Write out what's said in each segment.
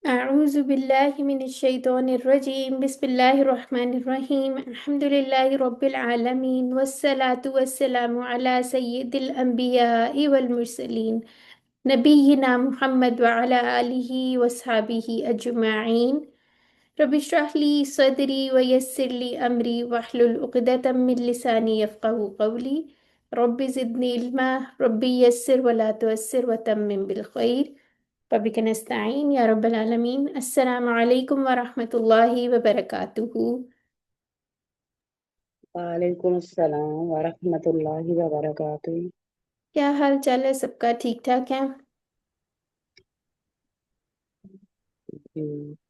أعوذ بالله من الشيطان الرجيم بسم الله الرحمن الرحيم الحمد لله رب العالمين والصلاة والسلام على سيد الأنبياء والمرسلين نبينا محمد وعلى آله وصحبه أجمعين رب اشرح لي صدري ويسر لي أمري واحلل عقدة من لساني يفقه قولي رب زدني علما ربي يسر ولا تؤسر وتمم بالخير فبك نستعين يا رب العالمين السلام عليكم ورحمة الله وبركاته. وعلیکم السلام ورحمۃ اللہ وبرکاتہ۔ کیا حال چال ہے سب کا؟ ٹھیک ٹھاک ہے؟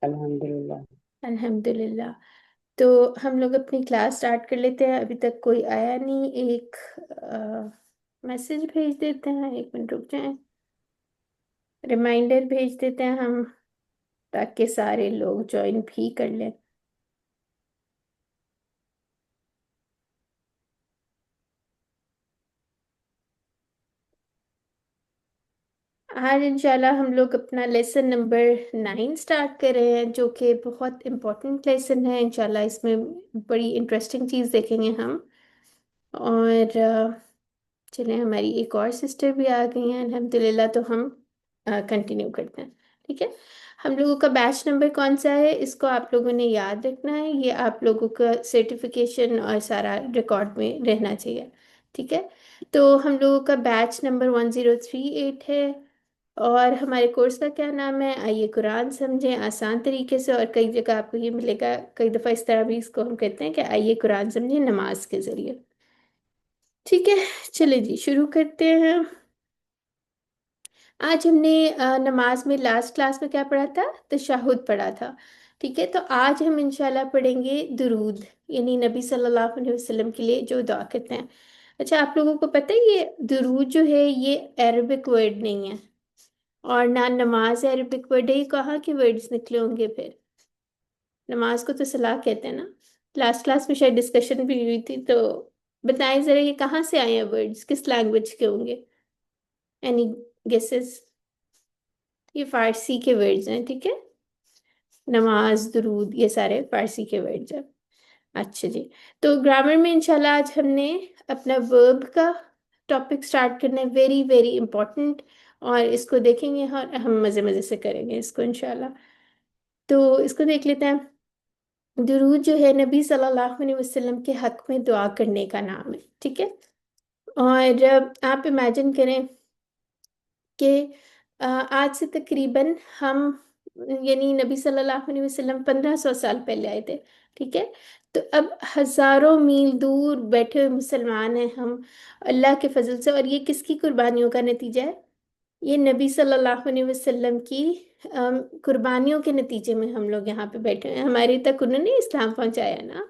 الحمدللہ۔ الحمدللہ۔ تو ہم لوگ اپنی کلاس سٹارٹ کر لیتے ہیں، ابھی تک کوئی آیا نہیں۔ ایک میسج بھیج دیتے ہیں، 1 منٹ رک جائیں، ریمائنڈر بھیج دیتے ہیں ہم، تاکہ سارے لوگ جوائن بھی کر لیں۔ آج انشاءاللہ ہم لوگ اپنا لیسن نمبر 9 سٹارٹ کر رہے ہیں، جو کہ بہت امپورٹنٹ لیسن ہے۔ انشاءاللہ اس میں بڑی انٹرسٹنگ چیز دیکھیں گے ہم۔ اور چلیں، ہماری ایک اور سسٹر بھی آ گئی ہیں الحمدللہ، تو ہم کنٹینیو کرتے ہیں، ٹھیک ہے۔ ہم لوگوں کا بیچ نمبر کون سا ہے، اس کو آپ لوگوں نے یاد رکھنا ہے، یہ آپ لوگوں کا سرٹیفکیشن اور سارا ریکارڈ میں رہنا چاہیے، ٹھیک ہے۔ تو ہم لوگوں کا بیچ نمبر 1038 ہے، اور ہمارے کورس کا کیا نام ہے؟ آئیے قرآن سمجھیں آسان طریقے سے۔ اور کئی جگہ آپ کو یہ ملے گا، کئی دفعہ اس طرح بھی اس کو ہم کہتے ہیں کہ آئیے قرآن سمجھیں نماز کے ذریعے، ٹھیک ہے۔ چلے جی شروع کرتے ہیں۔ آج ہم نے نماز میں لاسٹ کلاس میں کیا پڑھا تھا؟ تشہد پڑھا تھا، ٹھیک ہے۔ تو آج ہم انشاءاللہ پڑھیں گے درود، یعنی نبی صلی اللہ علیہ وسلم کے لیے جو دعا کرتے ہیں۔ اچھا، آپ لوگوں کو پتہ ہے یہ درود جو ہے یہ عربک ورڈ نہیں ہے، اور نہ نماز عربک ورڈ ہے۔ یہ کہاں کے ورڈز نکلے ہوں گے پھر؟ نماز کو تو صلاح کہتے ہیں نا۔ لاسٹ کلاس میں شاید ڈسکشن بھی ہوئی تھی، تو بتائیں ذرا یہ کہاں سے آئے ہیں ورڈز، کس لینگویج کے ہوں گے؟ Any gases? یہ فارسی کے ورڈز ہیں، ٹھیک ہے۔ نماز، درود، یہ سارے فارسی کے ورڈز ہیں۔ اچھا جی، تو گرامر میں انشاءاللہ آج ہم نے اپنا ورب کا ٹاپک سٹارٹ کرنا ہے، ویری ویری امپورٹنٹ، اور اس کو دیکھیں گے اور ہم مزے مزے سے کریں گے اس کو انشاءاللہ۔ تو اس کو دیکھ لیتے ہیں۔ درود جو ہے نبی صلی اللہ علیہ وسلم کے حق میں دعا کرنے کا نام ہے، ٹھیک ہے۔ اور آپ امیجن کریں کہ آج سے تقریباً ہم، یعنی نبی صلی اللہ علیہ وسلم 1500 سال پہلے آئے تھے، ٹھیک ہے۔ تو اب ہزاروں میل دور بیٹھے ہوئے مسلمان ہیں ہم، اللہ کے فضل سے، اور یہ کس کی قربانیوں کا نتیجہ ہے؟ یہ نبی صلی اللہ علیہ وسلم کی قربانیوں کے نتیجے میں ہم لوگ یہاں پہ بیٹھے ہیں۔ ہماری تک انہوں نے اسلام پہنچایا نا،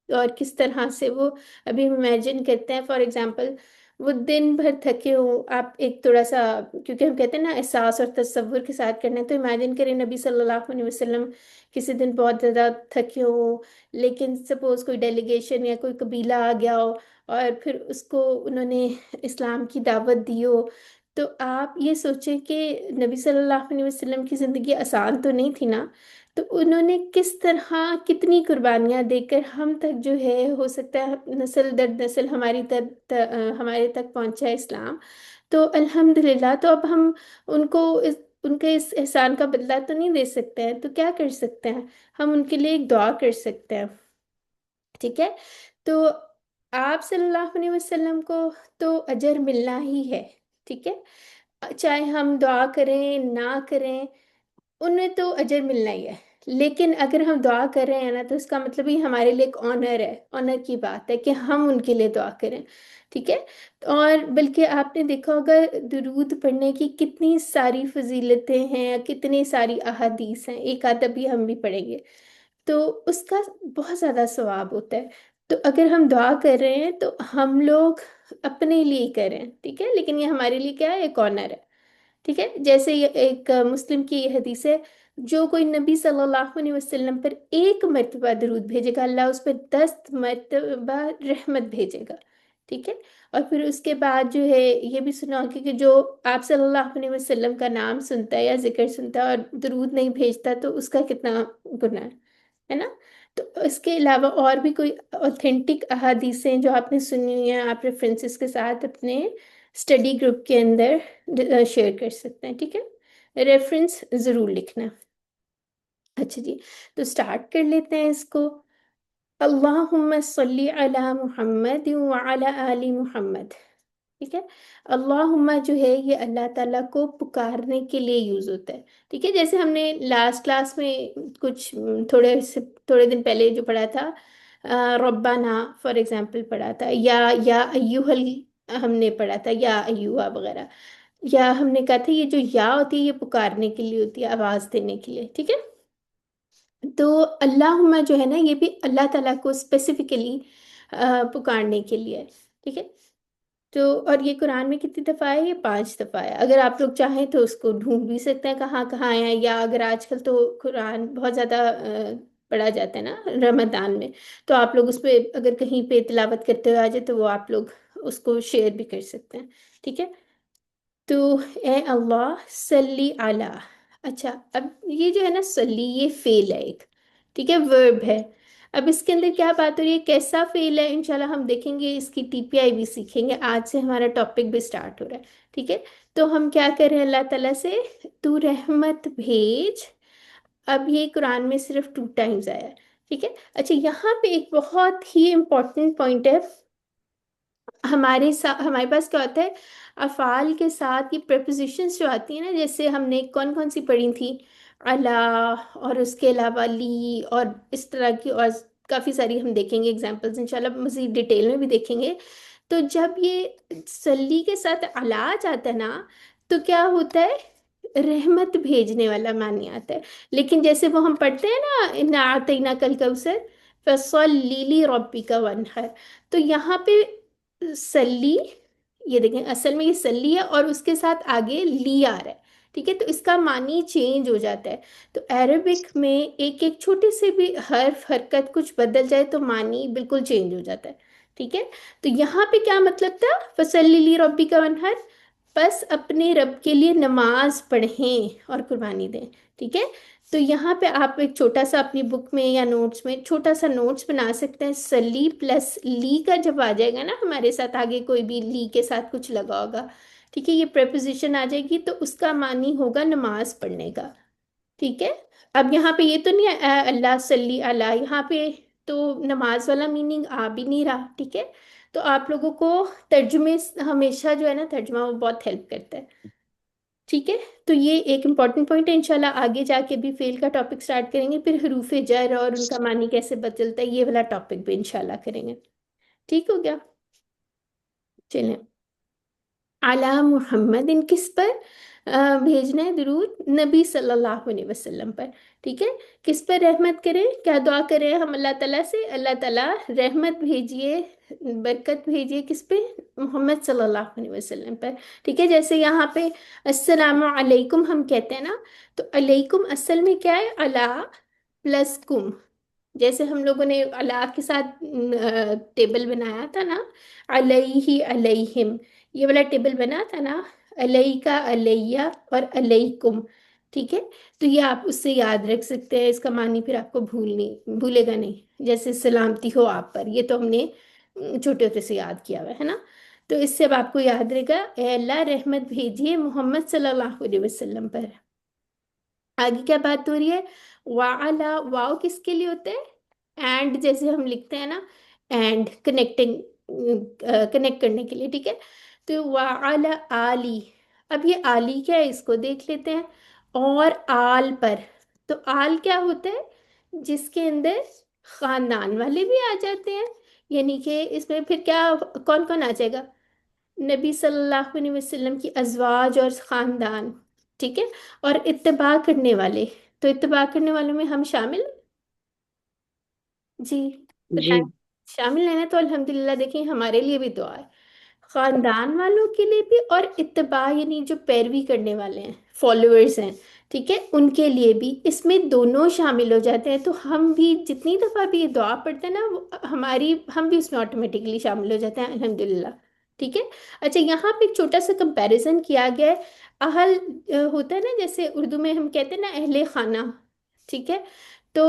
اور کس طرح سے وہ، ابھی ہم امیجن کرتے ہیں فار ایگزامپل، وہ دن بھر تھکے ہوں، آپ ایک تھوڑا سا، کیونکہ ہم کہتے ہیں نا احساس اور تصور کے ساتھ کرنا ہے، تو امیجن کریں نبی صلی اللہ علیہ وسلم کسی دن بہت زیادہ تھکے ہوں، لیکن سپوز کوئی ڈیلیگیشن یا کوئی قبیلہ آ گیا ہو، اور پھر اس کو انہوں نے اسلام کی دعوت دی ہو، تو آپ یہ سوچیں کہ نبی صلی اللہ علیہ وسلم کی زندگی آسان تو نہیں تھی نا۔ تو انہوں نے کس طرح کتنی قربانیاں دے کر ہم تک جو ہے، ہو سکتا ہے نسل در نسل ہمارے تک پہنچا ہے اسلام، تو الحمدللہ۔ تو اب ہم ان کو ان کے اس احسان کا بدلہ تو نہیں دے سکتے ہیں، تو کیا کر سکتے ہیں؟ ہم ان کے لیے ایک دعا کر سکتے ہیں، ٹھیک ہے۔ تو آپ صلی اللہ علیہ وسلم کو تو اجر ملنا ہی ہے، ٹھیک ہے، چاہے ہم دعا کریں نہ کریں، انہیں تو اجر ملنا ہی ہے۔ لیکن اگر ہم دعا کر رہے ہیں نا، تو اس کا مطلب ہی ہمارے لیے ایک آنر ہے، آنر کی بات ہے کہ ہم ان کے لیے دعا کریں، ٹھیک ہے۔ اور بلکہ آپ نے دیکھا ہوگا درود پڑھنے کی کتنی ساری فضیلتیں ہیں، کتنی ساری احادیث ہیں، ایک آدھ بھی ہم بھی پڑھیں گے تو اس کا بہت زیادہ ثواب ہوتا ہے۔ تو اگر ہم دعا کر رہے ہیں تو ہم لوگ اپنے لیے ہی کریں، ٹھیک ہے، لیکن یہ ہمارے لیے کیا ہے؟ ایک آنر ہے، ٹھیک ہے۔ جیسے یہ ایک مسلم کی یہ حدیث ہے، جو کوئی نبی صلی اللہ علیہ وسلم پر 1 مرتبہ درود بھیجے گا، اللہ اس پر 10 مرتبہ رحمت بھیجے گا، ٹھیک ہے؟ اور پھر اس کے بعد جو ہے یہ بھی سنا ہوگا کہ جو آپ صلی اللہ علیہ وسلم کا نام سنتا ہے یا ذکر سنتا ہے اور درود نہیں بھیجتا تو اس کا کتنا گناہ ہے نا؟ تو اس کے علاوہ اور بھی کوئی اوتھینٹک احادیثیں جو آپ نے سنی ہوئی ہیں، آپ ریفرنسز کے ساتھ اپنے اسٹڈی گروپ کے اندر شیئر کر سکتے ہیں، ٹھیک ہے؟ ریفرنس ضرور لکھنا۔ اچھا جی، تو سٹارٹ کر لیتے ہیں اس کو۔ اللہم صلی علی محمد وعلی آل محمد، ٹھیک ہے؟ اللہم جو ہے یہ اللہ تعالیٰ کو پکارنے کے لیے یوز ہوتا ہے، ٹھیک ہے؟ جیسے ہم نے لاسٹ کلاس میں کچھ تھوڑے دن پہلے جو پڑھا تھا، ربنا فار ایگزامپل پڑھا تھا، یا ایوہل ہم نے پڑھا تھا، یا ایوہ وغیرہ، یا ہم نے کہا تھا یہ جو یا ہوتی ہے یہ پکارنے کے لیے ہوتی ہے، آواز دینے کے لیے، ٹھیک ہے؟ تو اللہم جو ہے نا یہ بھی اللہ تعالیٰ کو اسپیسیفکلی پکارنے کے لیے ہے، ٹھیک ہے؟ تو اور یہ قرآن میں کتنی دفعہ ہے؟ یہ 5 دفعہ ہے۔ اگر آپ لوگ چاہیں تو اس کو ڈھونڈ بھی سکتے ہیں کہاں کہاں ہے، یا اگر آج کل تو قرآن بہت زیادہ پڑھا جاتا ہے نا رمضان میں، تو آپ لوگ اس پہ اگر کہیں پہ تلاوت کرتے ہوئے آ جائے تو وہ آپ لوگ اس کو شیئر بھی کر سکتے ہیں، ٹھیک ہے؟ تو اے اللہ صلی علی، اچھا اب یہ جو ہے نا صلی، یہ فعل ہے ایک، ٹھیک ہے؟ ورب ہے۔ اب اس کے اندر کیا بات ہو رہی ہے، کیسا فعل ہے؟ انشاءاللہ ہم دیکھیں گے، اس کی ٹی پی آئی بھی سیکھیں گے، آج سے ہمارا ٹاپک بھی سٹارٹ ہو رہا ہے، ٹھیک ہے؟ تو ہم کیا کر رہے ہیں اللہ تعالیٰ سے، تو رحمت بھیج۔ اب یہ قرآن میں صرف 2 ٹائمز آیا ہے، ٹھیک ہے؟ اچھا یہاں پہ ایک بہت ہی امپورٹنٹ پوائنٹ ہے، ہمارے پاس کیا ہوتا ہے، افعال کے ساتھ یہ پریپوزیشنز جو آتی ہیں نا، جیسے ہم نے کون کون سی پڑھی تھی، اللہ، اور اس کے علاوہ لی، اور اس طرح کی اور کافی ساری ہم دیکھیں گے ایگزامپلز انشاءاللہ، مزید ڈیٹیل میں بھی دیکھیں گے۔ تو جب یہ سلی کے ساتھ اللہ آ جاتا ہے نا تو کیا ہوتا ہے، رحمت بھیجنے والا معنی آتا ہے۔ لیکن جیسے وہ ہم پڑھتے ہیں نا، اِنَّا أَعْطَيْنَاكَ الْكَوْثَرَ فَصَلِّ لِرَبِّكَ وَانْحَرْ، تو یہاں پہ سلی، یہ دیکھیں اصل میں یہ سلی ہے اور اس کے ساتھ آگے لی آ رہا ہے، ٹھیک ہے؟ تو اس کا معنی چینج ہو جاتا ہے۔ تو عربک میں ایک ایک چھوٹے سے بھی حرف حرکت کچھ بدل جائے تو معنی بالکل چینج ہو جاتا ہے، ٹھیک ہے؟ تو یہاں پہ کیا مطلب تھا، فصلی لی ربی کا ونہر، بس اپنے رب کے لیے نماز پڑھیں اور قربانی دیں، ٹھیک ہے؟ تو یہاں پہ آپ ایک چھوٹا سا اپنی بک میں یا نوٹس میں چھوٹا سا نوٹس بنا سکتے ہیں، سلی پلس لی کا جب آ جائے گا نا ہمارے ساتھ، آگے کوئی بھی لی کے ساتھ کچھ لگا ہوگا، ٹھیک ہے؟ یہ پریپوزیشن آ جائے گی تو اس کا معنی ہوگا نماز پڑھنے کا، ٹھیک ہے؟ اب یہاں پہ یہ تو نہیں ہے اللہ صلی اللہ، یہاں پہ تو نماز والا میننگ آ بھی نہیں رہا، ٹھیک ہے؟ تو آپ لوگوں کو ترجمے ہمیشہ جو ہے نا ترجمہ وہ بہت ہیلپ کرتا ہے، ٹھیک ہے؟ تو یہ ایک امپورٹنٹ پوائنٹ ہے، انشاءاللہ آگے جا کے بھی فیل کا ٹاپک سٹارٹ کریں گے، پھر حروف جر اور ان کا معنی کیسے بدلتا ہے یہ والا ٹاپک بھی انشاءاللہ کریں گے، ٹھیک ہو گیا؟ چلیں، علی محمد، ان کس پر بھیجنا ہے درود؟ نبی صلی اللہ علیہ وسلم پر، ٹھیک ہے؟ کس پر رحمت کریں، کیا دعا کریں ہم اللہ تعالیٰ سے، اللہ تعالیٰ رحمت بھیجیے، برکت بھیجیے کس پہ، محمد صلی اللہ علیہ وسلم پر، ٹھیک ہے؟ جیسے یہاں پہ السلام علیکم ہم کہتے ہیں نا، تو علیکم اصل میں کیا ہے، اللہ پلس کم، جیسے ہم لوگوں نے اللہ کے ساتھ ٹیبل بنایا تھا نا، علیہ علیہم، یہ والا ٹیبل بنا تھا نا، علیہ کا علیہ اور علیکم، ٹھیک ہے؟ تو یہ آپ اس سے یاد رکھ سکتے ہیں، اس کا معنی پھر آپ کو بھولے گا نہیں، جیسے سلامتی ہو آپ پر، یہ تو ہم نے چھوٹے ہوتے سے یاد کیا ہوا ہے نا؟ تو اس سے اب آپ کو یاد رہے گا، اے اللہ رحمت بھیجیے محمد صلی اللہ علیہ وسلم پر۔ آگے کیا بات ہو رہی ہے، وعلا، واو کس کے لیے ہوتا ہے، اینڈ جیسے ہم لکھتے ہیں نا، اینڈ کنیکٹنگ، کنیکٹ کرنے کے لیے، ٹھیک ہے؟ تو وعلا آلی، اب یہ آلی کیا ہے اس کو دیکھ لیتے ہیں، اور آل پر، تو آل کیا ہوتا ہے، جس کے اندر خاندان والے بھی آ جاتے ہیں، یعنی کہ اس میں پھر کیا، کون کون آ جائے گا، نبی صلی اللہ علیہ وسلم کی ازواج اور خاندان، ٹھیک ہے؟ اور اتباع کرنے والے، تو اتباع کرنے والوں میں ہم شامل، جی جی بتائیں، شامل ہیں نا؟ تو الحمدللہ دیکھیں ہمارے لیے بھی دعا ہے، خاندان والوں کے لیے بھی، اور اتباع یعنی جو پیروی کرنے والے ہیں، فالوورز ہیں، ٹھیک ہے، ان کے لیے بھی اس میں دونوں شامل ہو جاتے ہیں، تو ہم بھی جتنی دفعہ بھی یہ دعا پڑھتے ہیں نا ہم بھی اس میں آٹومیٹکلی شامل ہو جاتے ہیں الحمدللہ۔ ٹھیک ہے۔ اچھا، یہاں پہ ایک چھوٹا سا کمپیریزن کیا گیا ہے۔ اہل ہوتا ہے نا، جیسے اردو میں ہم کہتے ہیں نا اہل خانہ، ٹھیک ہے، تو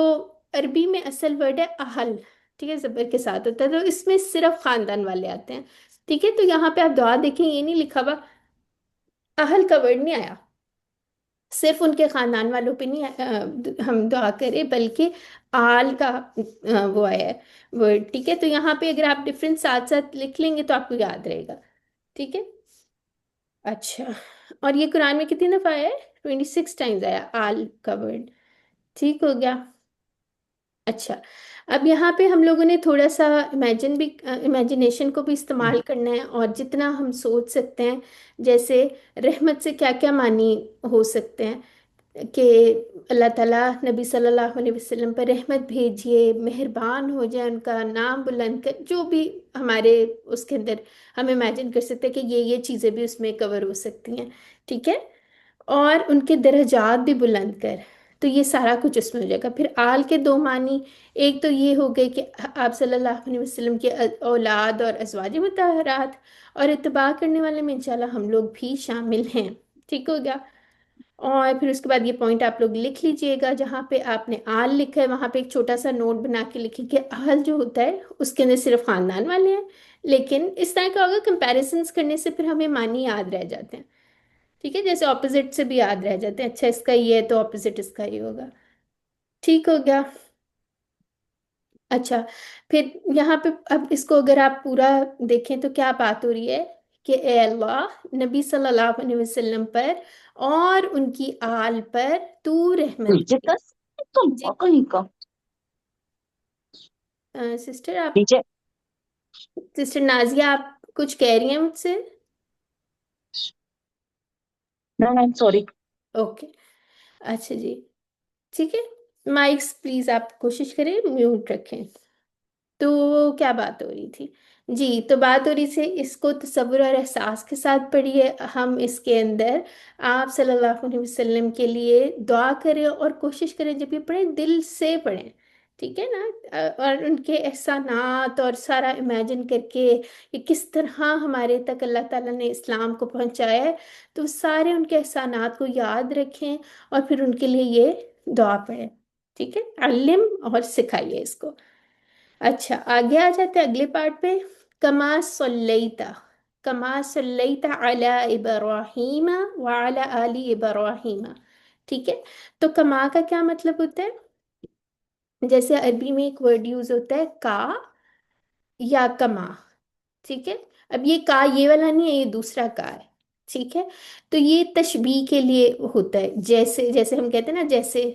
عربی میں اصل ورڈ ہے اہل، ٹھیک ہے، زبر کے ساتھ ہوتا ہے، تو اس میں صرف خاندان والے آتے ہیں۔ ٹھیک ہے، تو یہاں پہ آپ دعا دیکھیں، یہ نہیں لکھا ہوا، اہل کا ورڈ نہیں آیا، صرف ان کے خاندان والوں پہ نہیں ہم دعا کریں، بلکہ آل کا وہ آیا ہے ورڈ۔ ٹھیک ہے، تو یہاں پہ اگر آپ ڈفرینس ساتھ ساتھ لکھ لیں گے تو آپ کو یاد رہے گا۔ ٹھیک ہے۔ اچھا، اور یہ قرآن میں کتنی دفعہ آیا ہے؟ 26 ٹائمز آیا آل کا ورڈ۔ ٹھیک ہو گیا۔ اچھا، اب یہاں پہ ہم لوگوں نے تھوڑا سا امیجنیشن کو بھی استعمال کرنا ہے، اور جتنا ہم سوچ سکتے ہیں، جیسے رحمت سے کیا کیا معنی ہو سکتے ہیں، کہ اللہ تعالیٰ نبی صلی اللہ علیہ وسلم پر رحمت بھیجیے، مہربان ہو جائے، ان کا نام بلند کر، جو بھی ہمارے اس کے اندر ہم امیجن کر سکتے ہیں کہ یہ چیزیں بھی اس میں کور ہو سکتی ہیں۔ ٹھیک ہے، اور ان کے درجات بھی بلند کر، تو یہ سارا کچھ اس میں ہو جائے گا۔ پھر آل کے دو معنی، ایک تو یہ ہو گئے کہ آپ صلی اللہ علیہ وسلم کے اولاد اور ازواج مطہرات، اور اتباع کرنے والے میں انشاءاللہ ہم لوگ بھی شامل ہیں۔ ٹھیک ہو گیا۔ اور پھر اس کے بعد یہ پوائنٹ آپ لوگ لکھ لیجئے گا، جہاں پہ آپ نے آل لکھا ہے وہاں پہ ایک چھوٹا سا نوٹ بنا کے لکھیں کہ آل جو ہوتا ہے اس کے اندر صرف خاندان والے ہیں، لیکن اس طرح کا ہوگا کمپیریزنس کرنے سے پھر ہمیں معنی یاد رہ جاتے ہیں۔ ٹھیک ہے، جیسے اپوزٹ سے بھی یاد رہ جاتے ہیں، اچھا اس کا یہ ہے تو اپوزٹ اس کا یہ ہوگا۔ ٹھیک ہو گیا۔ اچھا، پھر یہاں پہ اب اس کو اگر آپ پورا دیکھیں تو کیا بات ہو رہی ہے کہ اے اللہ، نبی صلی اللہ علیہ وسلم پر اور ان کی آل پر تو رحمت نیچے بھیج۔ کا تم جی کہیں کا سسٹر، آپ نیچے سسٹر نازیہ آپ کچھ کہہ رہی ہیں مجھ سے؟ نو نو سوری اوکے، اچھا جی، ٹھیک ہے، مائکس پلیز آپ کوشش کریں میوٹ رکھیں۔ تو کیا بات ہو رہی تھی؟ جی، تو بات ہو رہی تھی اس کو تصور اور احساس کے ساتھ پڑھیے، ہم اس کے اندر آپ صلی اللہ علیہ وسلم کے لیے دعا کریں، اور کوشش کریں جب یہ پڑھیں دل سے پڑھیں، ٹھیک ہے نا، اور ان کے احسانات اور سارا امیجن کر کے کہ کس طرح ہمارے تک اللہ تعالیٰ نے اسلام کو پہنچایا ہے، تو سارے ان کے احسانات کو یاد رکھیں، اور پھر ان کے لیے یہ دعا پڑھیں۔ ٹھیک ہے، علم اور سکھائیے اس کو۔ اچھا، آگے آ جاتے ہیں اگلے پارٹ پہ۔ کما صلیتا، کما صلیتا علی ابراہیم وعلی آل ابراہیم۔ ٹھیک ہے، تو کما کا کیا مطلب ہوتا ہے؟ جیسے عربی میں ایک ورڈ یوز ہوتا ہے کا یا کما، ٹھیک ہے، اب یہ کا یہ والا نہیں ہے، یہ دوسرا کا ہے۔ ٹھیک ہے، تو یہ تشبیہ کے لیے ہوتا ہے، جیسے جیسے ہم کہتے ہیں نا، جیسے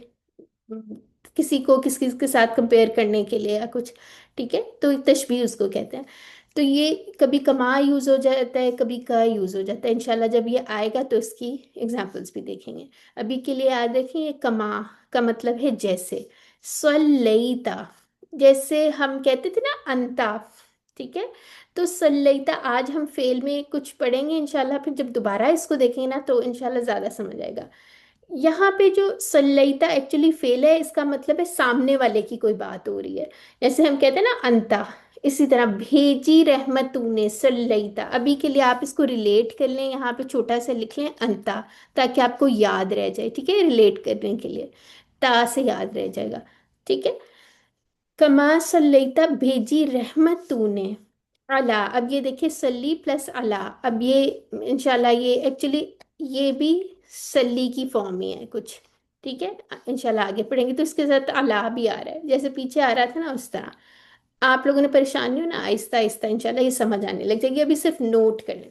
کسی کو کس کے ساتھ کمپیئر کرنے کے لیے یا کچھ، ٹھیک ہے، تو تشبیہ اس کو کہتے ہیں۔ تو یہ کبھی کما یوز ہو جاتا ہے، کبھی کا یوز ہو جاتا ہے، انشاءاللہ جب یہ آئے گا تو اس کی ایگزامپلس بھی دیکھیں گے۔ ابھی کے لیے یاد رکھیں، یہ کما کا مطلب ہے جیسے، صلیتا، جیسے ہم کہتے تھے نا انتا، ٹھیک ہے، تو صلیتا آج ہم فعل میں کچھ پڑھیں گے انشاءاللہ، پھر جب دوبارہ اس کو دیکھیں گے نا تو انشاءاللہ زیادہ سمجھ آئے گا۔ یہاں پہ جو سلیتا ایکچولی فعل ہے، اس کا مطلب ہے سامنے والے کی کوئی بات ہو رہی ہے، جیسے ہم کہتے ہیں نا انتا، اسی طرح بھیجی رحمت تو نے سلیتا، ابھی کے لیے آپ اس کو ریلیٹ کر لیں، یہاں پہ چھوٹا سا لکھ لیں انتا، تاکہ آپ کو یاد رہ جائے، ٹھیک ہے، ریلیٹ کرنے کے لیے تا سے یاد رہ جائے گا۔ ٹھیک ہے، کما سلیتا بھیجی رحمت تو نے، اللہ، اب یہ دیکھیں سلی پلس اللہ، اب یہ انشاءاللہ یہ ایکچولی یہ بھی سلی کی فارم ہی ہے کچھ، ٹھیک ہے، انشاءاللہ آگے پڑھیں گے تو اس کے ساتھ اللہ بھی آ رہا ہے، جیسے پیچھے آ رہا تھا نا اس طرح۔ آپ لوگوں نے پریشان نہیں ہونا، آہستہ آہستہ انشاءاللہ یہ سمجھ آنے لگ جائے گی، ابھی صرف نوٹ کر لیں۔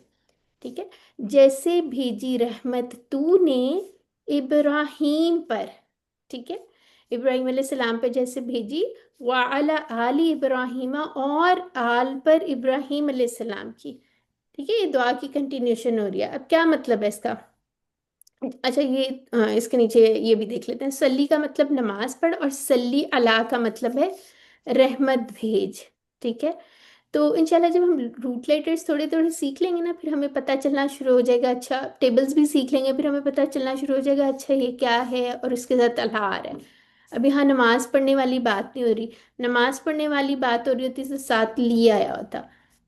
ٹھیک ہے، جیسے بھیجی رحمت تو نے ابراہیم پر، ٹھیک ہے، ابراہیم علیہ السلام پہ جیسے بھیجی، وعلی آل ابراہیم، اور آل پر ابراہیم علیہ السلام کی، ٹھیک ہے، یہ دعا کی کنٹینیوشن ہو رہی ہے۔ اب کیا مطلب ہے اس کا؟ اچھا، یہ اس کے نیچے یہ بھی دیکھ لیتے ہیں، سلی کا مطلب نماز پڑھ، اور سلی اللہ کا مطلب ہے رحمت بھیج، ٹھیک ہے، تو انشاءاللہ جب ہم روٹ لیٹرز تھوڑے تھوڑے سیکھ لیں گے نا، پھر ہمیں پتہ چلنا شروع ہو جائے گا، اچھا ٹیبلز بھی سیکھ لیں گے، پھر ہمیں پتہ چلنا شروع ہو جائے گا اچھا یہ کیا ہے اور اس کے ساتھ اللہ آ رہا ہے۔ ابھی ہاں نماز پڑھنے والی بات نہیں ہو رہی، نماز پڑھنے والی بات ہو رہی ہوتی تو ساتھ لی آیا ہوتا،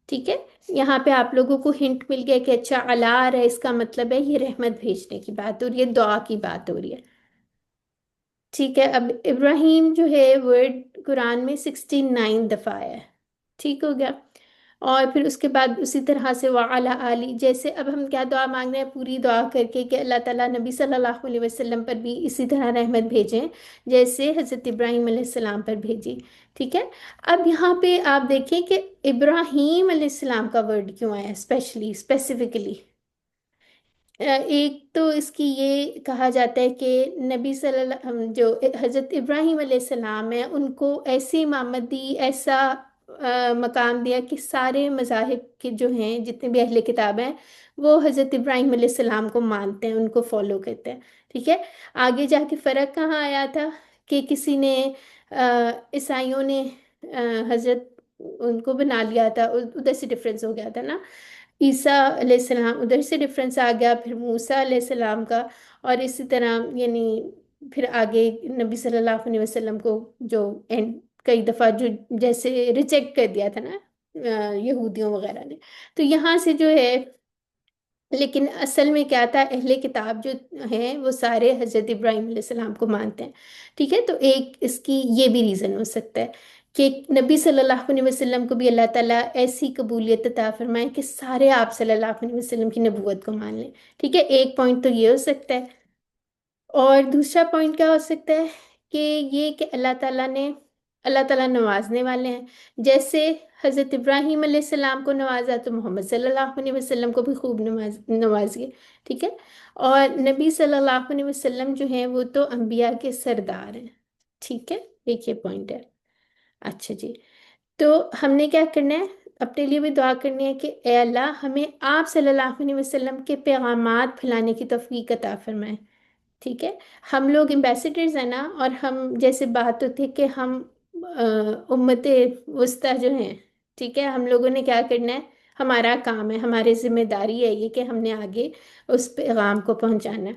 ٹھیک ہے؟ یہاں پہ آپ لوگوں کو ہنٹ مل گیا کہ اچھا اللہ آ رہا ہے، اس کا مطلب ہے یہ رحمت بھیجنے کی بات ہو رہی ہے، دعا کی بات ہو رہی ہے، ٹھیک ہے؟ اب ابراہیم جو ہے ورڈ قرآن میں 69 دفعہ ہے، ٹھیک ہو گیا؟ اور پھر اس کے بعد اسی طرح سے وعلی علی، جیسے اب ہم کیا دعا مانگ رہے ہیں پوری دعا کر کے کہ اللہ تعالیٰ نبی صلی اللہ علیہ وسلم پر بھی اسی طرح رحمت بھیجیں جیسے حضرت ابراہیم علیہ السلام پر بھیجی، ٹھیک ہے؟ اب یہاں پہ آپ دیکھیں کہ ابراہیم علیہ السلام کا ورڈ کیوں آیا اسپیشلی اسپیسیفکلی؟ ایک تو اس کی یہ کہا جاتا ہے کہ نبی صلی اللہ جو حضرت ابراہیم علیہ السلام ہیں ان کو ایسی امامت دی، ایسا مقام دیا کہ سارے مذاہب کے جو ہیں جتنے بھی اہل کتاب ہیں وہ حضرت ابراہیم علیہ السلام کو مانتے ہیں، ان کو فالو کرتے ہیں، ٹھیک ہے؟ آگے جا کے فرق کہاں آیا تھا کہ کسی نے عیسائیوں نے حضرت ان کو بنا لیا تھا، ادھر سے ڈفرینس ہو گیا تھا نا، عیسیٰ علیہ السلام ادھر سے ڈفرینس آ گیا، پھر موسیٰ علیہ السلام کا، اور اسی طرح یعنی پھر آگے نبی صلی اللہ علیہ وسلم کو جو کئی دفعہ جو جیسے ریجیکٹ کر دیا تھا نا یہودیوں وغیرہ نے، تو یہاں سے جو ہے، لیکن اصل میں کیا تھا، اہل کتاب جو ہیں وہ سارے حضرت ابراہیم علیہ السلام کو مانتے ہیں، ٹھیک ہے؟ تو ایک اس کی یہ بھی ریزن ہو سکتا ہے کہ نبی صلی اللہ علیہ وسلم کو بھی اللہ تعالیٰ ایسی قبولیت عطا فرمائے کہ سارے آپ صلی اللہ علیہ وسلم کی نبوت کو مان لیں، ٹھیک ہے؟ ایک پوائنٹ تو یہ ہو سکتا ہے، اور دوسرا پوائنٹ کیا ہو سکتا ہے کہ یہ کہ اللہ تعالیٰ نوازنے والے ہیں، جیسے حضرت ابراہیم علیہ السلام کو نوازا تو محمد صلی اللہ علیہ وسلم کو بھی خوب نوازیے، ٹھیک ہے؟ اور نبی صلی اللہ علیہ وسلم جو ہیں وہ تو انبیاء کے سردار ہیں، ٹھیک ہے؟ ایک یہ پوائنٹ ہے۔ اچھا جی، تو ہم نے کیا کرنا ہے، اپنے لیے بھی دعا کرنی ہے کہ اے اللہ ہمیں آپ صلی اللہ علیہ وسلم کے پیغامات پھیلانے کی توفیق عطا فرمائے، ٹھیک ہے؟ ہم لوگ ایمبیسیڈرز ہیں نا، اور ہم جیسے بات ہوتی ہے کہ ہم امت وسطیٰ جو ہیں، ٹھیک ہے؟ ہم لوگوں نے کیا کرنا ہے، ہمارا کام ہے، ہماری ذمہ داری ہے یہ کہ ہم نے آگے اس پیغام کو پہنچانا ہے،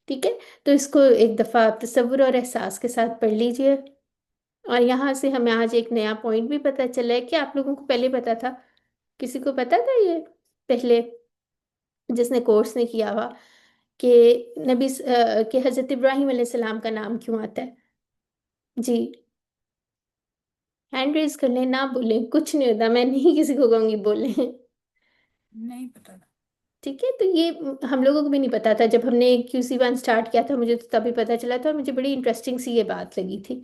ٹھیک ہے؟ تو اس کو ایک دفعہ آپ تصور اور احساس کے ساتھ پڑھ لیجئے، اور یہاں سے ہمیں آج ایک نیا پوائنٹ بھی پتہ چلا ہے کہ آپ لوگوں کو پہلے پتا تھا، کسی کو پتا تھا یہ پہلے جس نے کورس نے کیا ہوا کہ کہ حضرت ابراہیم علیہ السلام کا نام کیوں آتا ہے؟ جی ہینڈ ریز کر لیں، نہ بولیں، کچھ نہیں ہوتا، میں نہیں کسی کو کہوں گی بولیں، نہیں پتا تھا۔ ٹھیک ہے؟ تو یہ ہم لوگوں کو بھی نہیں پتا تھا، جب ہم نے QC1 سٹارٹ کیا تھا مجھے تو تبھی پتا چلا تھا، اور مجھے بڑی انٹرسٹنگ سی یہ بات لگی تھی۔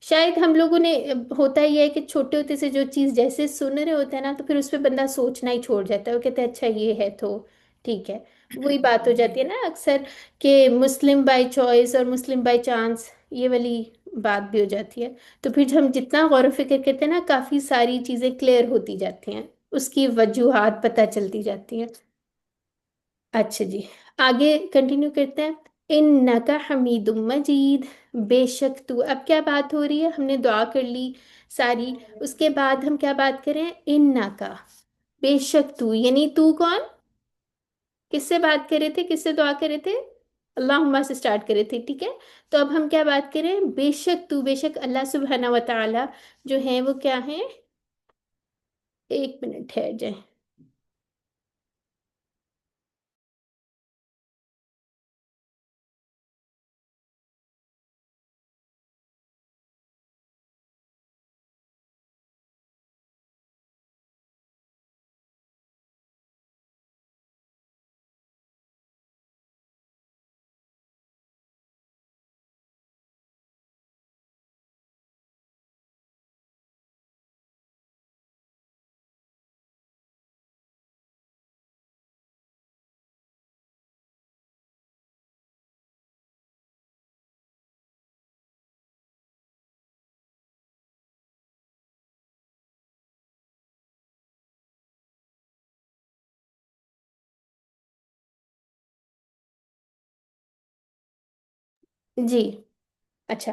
شاید ہم لوگوں نے ہوتا ہی ہے کہ چھوٹے ہوتے سے جو چیز جیسے سن رہے ہوتے ہیں نا تو پھر اس پہ بندہ سوچنا ہی چھوڑ جاتا ہے، وہ کہتے ہیں اچھا یہ ہے تو ٹھیک ہے، وہی بات ہو جی جاتی ہے نا اکثر کہ مسلم بائی چوائس اور مسلم بائی چانس، یہ والی بات بھی ہو جاتی ہے۔ تو پھر ہم جتنا غور و فکر کرتے ہیں نا کافی ساری چیزیں کلیئر ہوتی جاتی ہیں، اس کی وجوہات پتہ چلتی جاتی ہیں۔ اچھا جی، آگے کنٹینیو کرتے ہیں۔ انکا حمید مجید، بے شک تو، اب کیا بات ہو رہی ہے، ہم نے دعا کر لی ساری، اس کے بعد ہم کیا بات کریں، انکا، بے شک تو، یعنی تو کون، کس سے بات کر رہے تھے، کس سے دعا کر رہے تھے، اللہم سے سٹارٹ کر رہے تھے، ٹھیک ہے؟ تو اب ہم کیا بات کریں، بے شک تو، بے شک اللہ سبحانہ و تعالی جو ہیں وہ کیا ہیں، ایک منٹ ٹھہر جائیں، جی اچھا،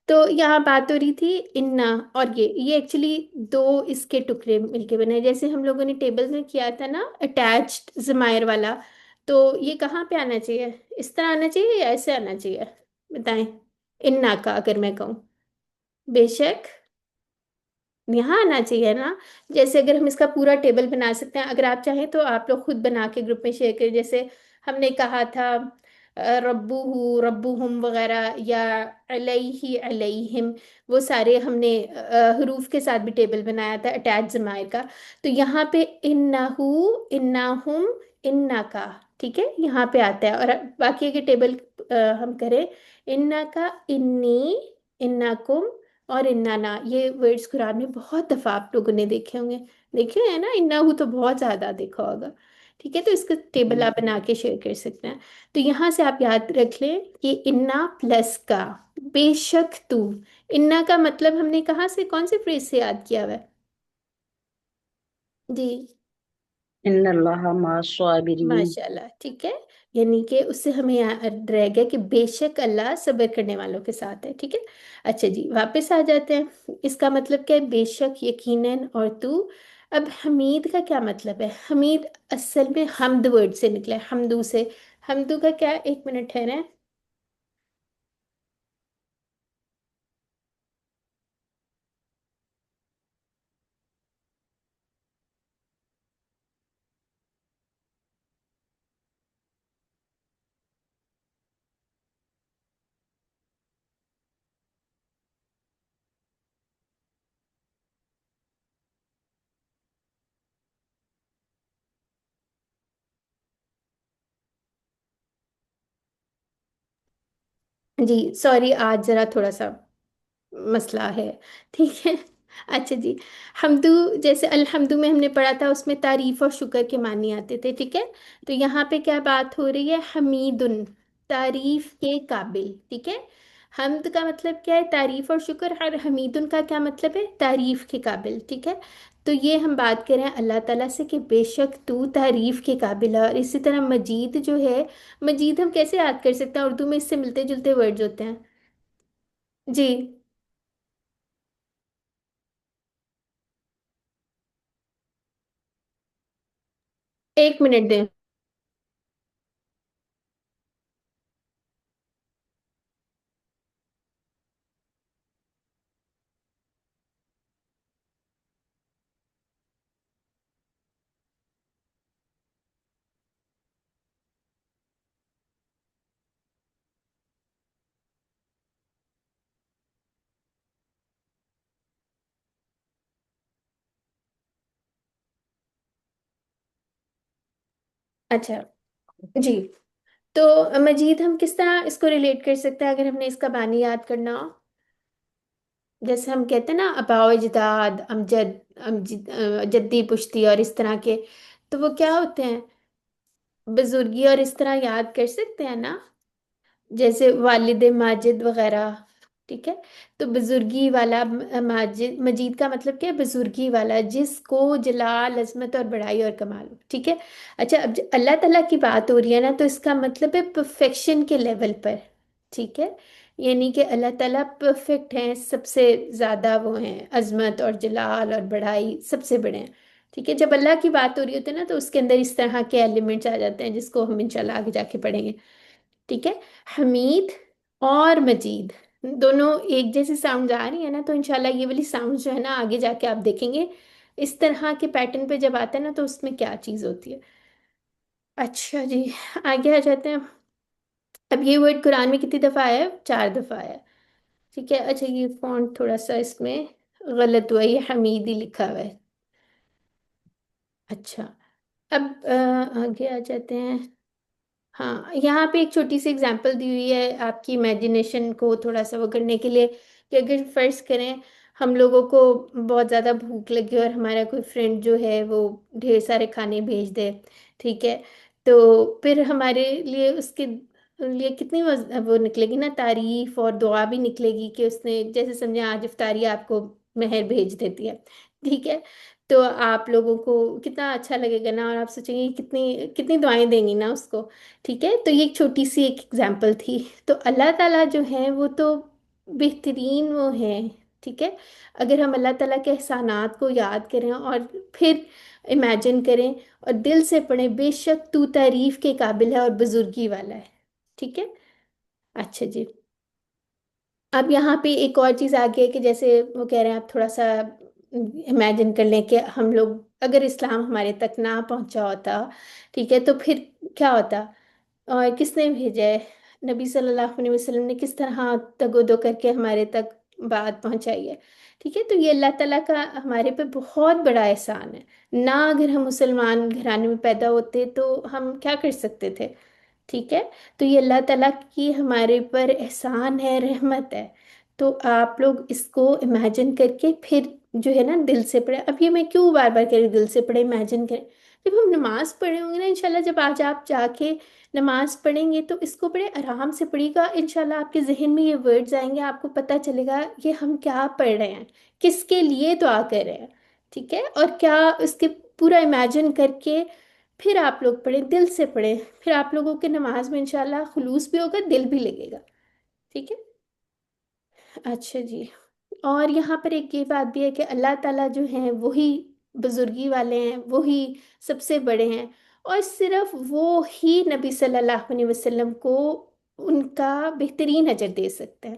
تو یہاں بات ہو رہی تھی انا، اور یہ ایکچولی دو اس کے ٹکڑے مل کے بنے ہیں، جیسے ہم لوگوں نے ٹیبل میں کیا تھا نا اٹیچڈ ضمائر والا، تو یہ کہاں پہ آنا چاہیے؟ اس طرح آنا چاہیے یا ایسے آنا چاہیے؟ بتائیں، انا کا اگر میں کہوں بے شک یہاں آنا چاہیے نا؟ جیسے اگر ہم اس کا پورا ٹیبل بنا سکتے ہیں، اگر آپ چاہیں تو آپ لوگ خود بنا کے گروپ میں شیئر کریں، جیسے ہم نے کہا تھا ربو ربوہم وغیرہ، یا علیہ علیہم، وہ سارے ہم نے حروف کے ساتھ بھی ٹیبل بنایا تھا اٹیچ ضمائر کا۔ تو یہاں پہ انہو، انہم، انا کا، ٹھیک ہے یہاں پہ آتا ہے، اور باقی کے ٹیبل ہم کریں انا کا، انی، انکم اور انانا، یہ ورڈز قرآن میں بہت دفعہ آپ لوگوں نے دیکھے ہوں گے، دیکھے ہیں نا؟ انہو تو بہت زیادہ دیکھا ہوگا، ٹھیک ہے؟ تو اس کا ٹیبل آپ بنا کے شیئر کر سکتے ہیں۔ تو یہاں سے آپ یاد رکھ لیں کہ انا پلس کا، بے شک تو، انا کا مطلب ہم نے کہاں سے، کون سے فریز سے یاد کیا ہوا ہے؟ جی ان اللہ مع الصابرین. ماشاء اللہ، ٹھیک ہے، یعنی کہ اس سے ہمیں یاد رہ گیا کہ بے شک اللہ صبر کرنے والوں کے ساتھ ہے، ٹھیک ہے؟ اچھا جی، واپس آ جاتے ہیں، اس کا مطلب کیا ہے؟ بے شک، یقیناً، اور تو۔ اب حمید کا کیا مطلب ہے؟ حمید اصل میں حمد ورڈ سے نکلا ہے، حمدو سے۔ حمدو کا کیا؟ ایک منٹ ٹھہریں۔ جی سوری، آج ذرا تھوڑا سا مسئلہ ہے، ٹھیک ہے؟ اچھا جی، حمدو، جیسے الحمدو میں ہم نے پڑھا تھا، اس میں تعریف اور شکر کے معنی آتے تھے، ٹھیک ہے؟ تو یہاں پہ کیا بات ہو رہی ہے؟ حمیدن، تعریف کے قابل، ٹھیک ہے؟ حمد کا مطلب کیا ہے؟ تعریف اور شکر، اور حمیدن کا کیا مطلب ہے؟ تعریف کے قابل، ٹھیک ہے؟ تو یہ ہم بات کریں اللہ تعالیٰ سے کہ بے شک تو تعریف کے قابل ہے، اور اسی طرح مجید جو ہے، مجید ہم کیسے یاد کر سکتے ہیں؟ اردو میں اس سے ملتے جلتے ورڈز ہوتے ہیں جی۔ ایک منٹ دیں۔ اچھا جی، تو مجید ہم کس طرح اس کو ریلیٹ کر سکتے ہیں اگر ہم نے اس کا بانی یاد کرنا ہو؟ جیسے ہم کہتے ہیں نا آباء و اجداد، امجد، جدی پشتی اور اس طرح کے، تو وہ کیا ہوتے ہیں؟ بزرگی اور اس طرح یاد کر سکتے ہیں نا؟ جیسے والد ماجد وغیرہ، ٹھیک ہے؟ تو بزرگی والا ماجد، مجید کا مطلب کیا ہے؟ بزرگی والا، جس کو جلال، عظمت اور بڑائی اور کمال ہو، ٹھیک ہے؟ اچھا، اب اللہ تعالیٰ کی بات ہو رہی ہے نا، تو اس کا مطلب ہے پرفیکشن کے لیول پر، ٹھیک ہے؟ یعنی کہ اللہ تعالیٰ پرفیکٹ ہیں، سب سے زیادہ وہ ہیں، عظمت اور جلال اور بڑائی سب سے بڑے ہیں، ٹھیک ہے؟ جب اللہ کی بات ہو رہی ہوتی ہے نا، تو اس کے اندر اس طرح کے ایلیمنٹس آ جاتے ہیں، جس کو ہم انشاءاللہ آگے جا کے پڑھیں گے، ٹھیک ہے؟ حمید اور مجید دونوں ایک جیسی ساؤنڈ آ رہی ہے نا، تو انشاءاللہ یہ والی ساؤنڈ جو ہے نا، آگے جا کے آپ دیکھیں گے اس طرح کے پیٹرن پہ جب آتا ہے نا، تو اس میں کیا چیز ہوتی ہے۔ اچھا جی، آگے آ جاتے ہیں۔ اب یہ ورڈ قرآن میں کتنی دفعہ آیا ہے؟ 4 دفعہ آیا ہے، ٹھیک ہے؟ اچھا، یہ فونٹ تھوڑا سا اس میں غلط ہوا ہے، یہ حمید ہی لکھا ہوا ہے۔ اچھا، اب آگے آ جاتے ہیں۔ ہاں، یہاں پہ ایک چھوٹی سی اگزامپل دی ہوئی ہے آپ کی امیجنیشن کو تھوڑا سا وہ کرنے کے لیے، کہ اگر فرض کریں ہم لوگوں کو بہت زیادہ بھوک لگی اور ہمارا کوئی فرینڈ جو ہے وہ ڈھیر سارے کھانے بھیج دے، ٹھیک ہے؟ تو پھر ہمارے لیے اس کے لیے کتنی وہ نکلے گی نا، تعریف اور دعا بھی نکلے گی، کہ اس نے جیسے سمجھے آج افطاری آپ کو مہر بھیج دیتی ہے، ٹھیک ہے؟ تو آپ لوگوں کو کتنا اچھا لگے گا نا، اور آپ سوچیں گے کتنی کتنی دعائیں دیں گی نا اس کو، ٹھیک ہے؟ تو یہ ایک چھوٹی سی ایک ایگزامپل تھی۔ تو اللہ تعالیٰ جو ہیں وہ تو بہترین وہ ہیں، ٹھیک ہے؟ اگر ہم اللہ تعالیٰ کے احسانات کو یاد کریں اور پھر امیجن کریں اور دل سے پڑھیں، بے شک تو تعریف کے قابل ہے اور بزرگی والا ہے، ٹھیک ہے؟ اچھا جی، اب یہاں پہ ایک اور چیز آ گئی ہے کہ جیسے وہ کہہ رہے ہیں آپ تھوڑا سا امیجن کر لیں کہ ہم لوگ اگر اسلام ہمارے تک نہ پہنچا ہوتا، ٹھیک ہے، تو پھر کیا ہوتا؟ اور کس نے بھیجا ہے؟ نبی صلی اللہ علیہ وسلم نے کس طرح تگ و دو کر کے ہمارے تک بات پہنچائی ہے، ٹھیک ہے؟ تو یہ اللہ تعالیٰ کا ہمارے پہ بہت بڑا احسان ہے نہ۔ اگر ہم مسلمان گھرانے میں پیدا ہوتے تو ہم کیا کر سکتے تھے؟ ٹھیک ہے؟ تو یہ اللہ تعالیٰ کی ہمارے پر احسان ہے، رحمت ہے۔ تو آپ لوگ اس کو امیجن کر کے پھر جو ہے نا دل سے پڑھیں۔ اب یہ میں کیوں بار بار کہہ رہی ہوں دل سے پڑھیں، امیجن کریں؟ جب ہم نماز پڑھے ہوں گے نا انشاءاللہ، جب آج آپ جا کے نماز پڑھیں گے تو اس کو بڑے آرام سے پڑھیے گا، انشاءاللہ آپ کے ذہن میں یہ ورڈز آئیں گے، آپ کو پتہ چلے گا یہ ہم کیا پڑھ رہے ہیں، کس کے لیے دعا کر رہے ہیں، ٹھیک ہے؟ اور کیا اس کے پورا امیجن کر کے پھر آپ لوگ پڑھیں، دل سے پڑھیں، پھر آپ لوگوں کے نماز میں انشاءاللہ خلوص بھی ہوگا، دل بھی لگے گا، ٹھیک ہے؟ اچھا جی، اور یہاں پر ایک یہ بات بھی ہے کہ اللہ تعالیٰ جو ہیں وہی بزرگی والے ہیں، وہی سب سے بڑے ہیں، اور صرف وہ ہی نبی صلی اللہ علیہ وسلم کو ان کا بہترین اجر دے سکتے ہیں،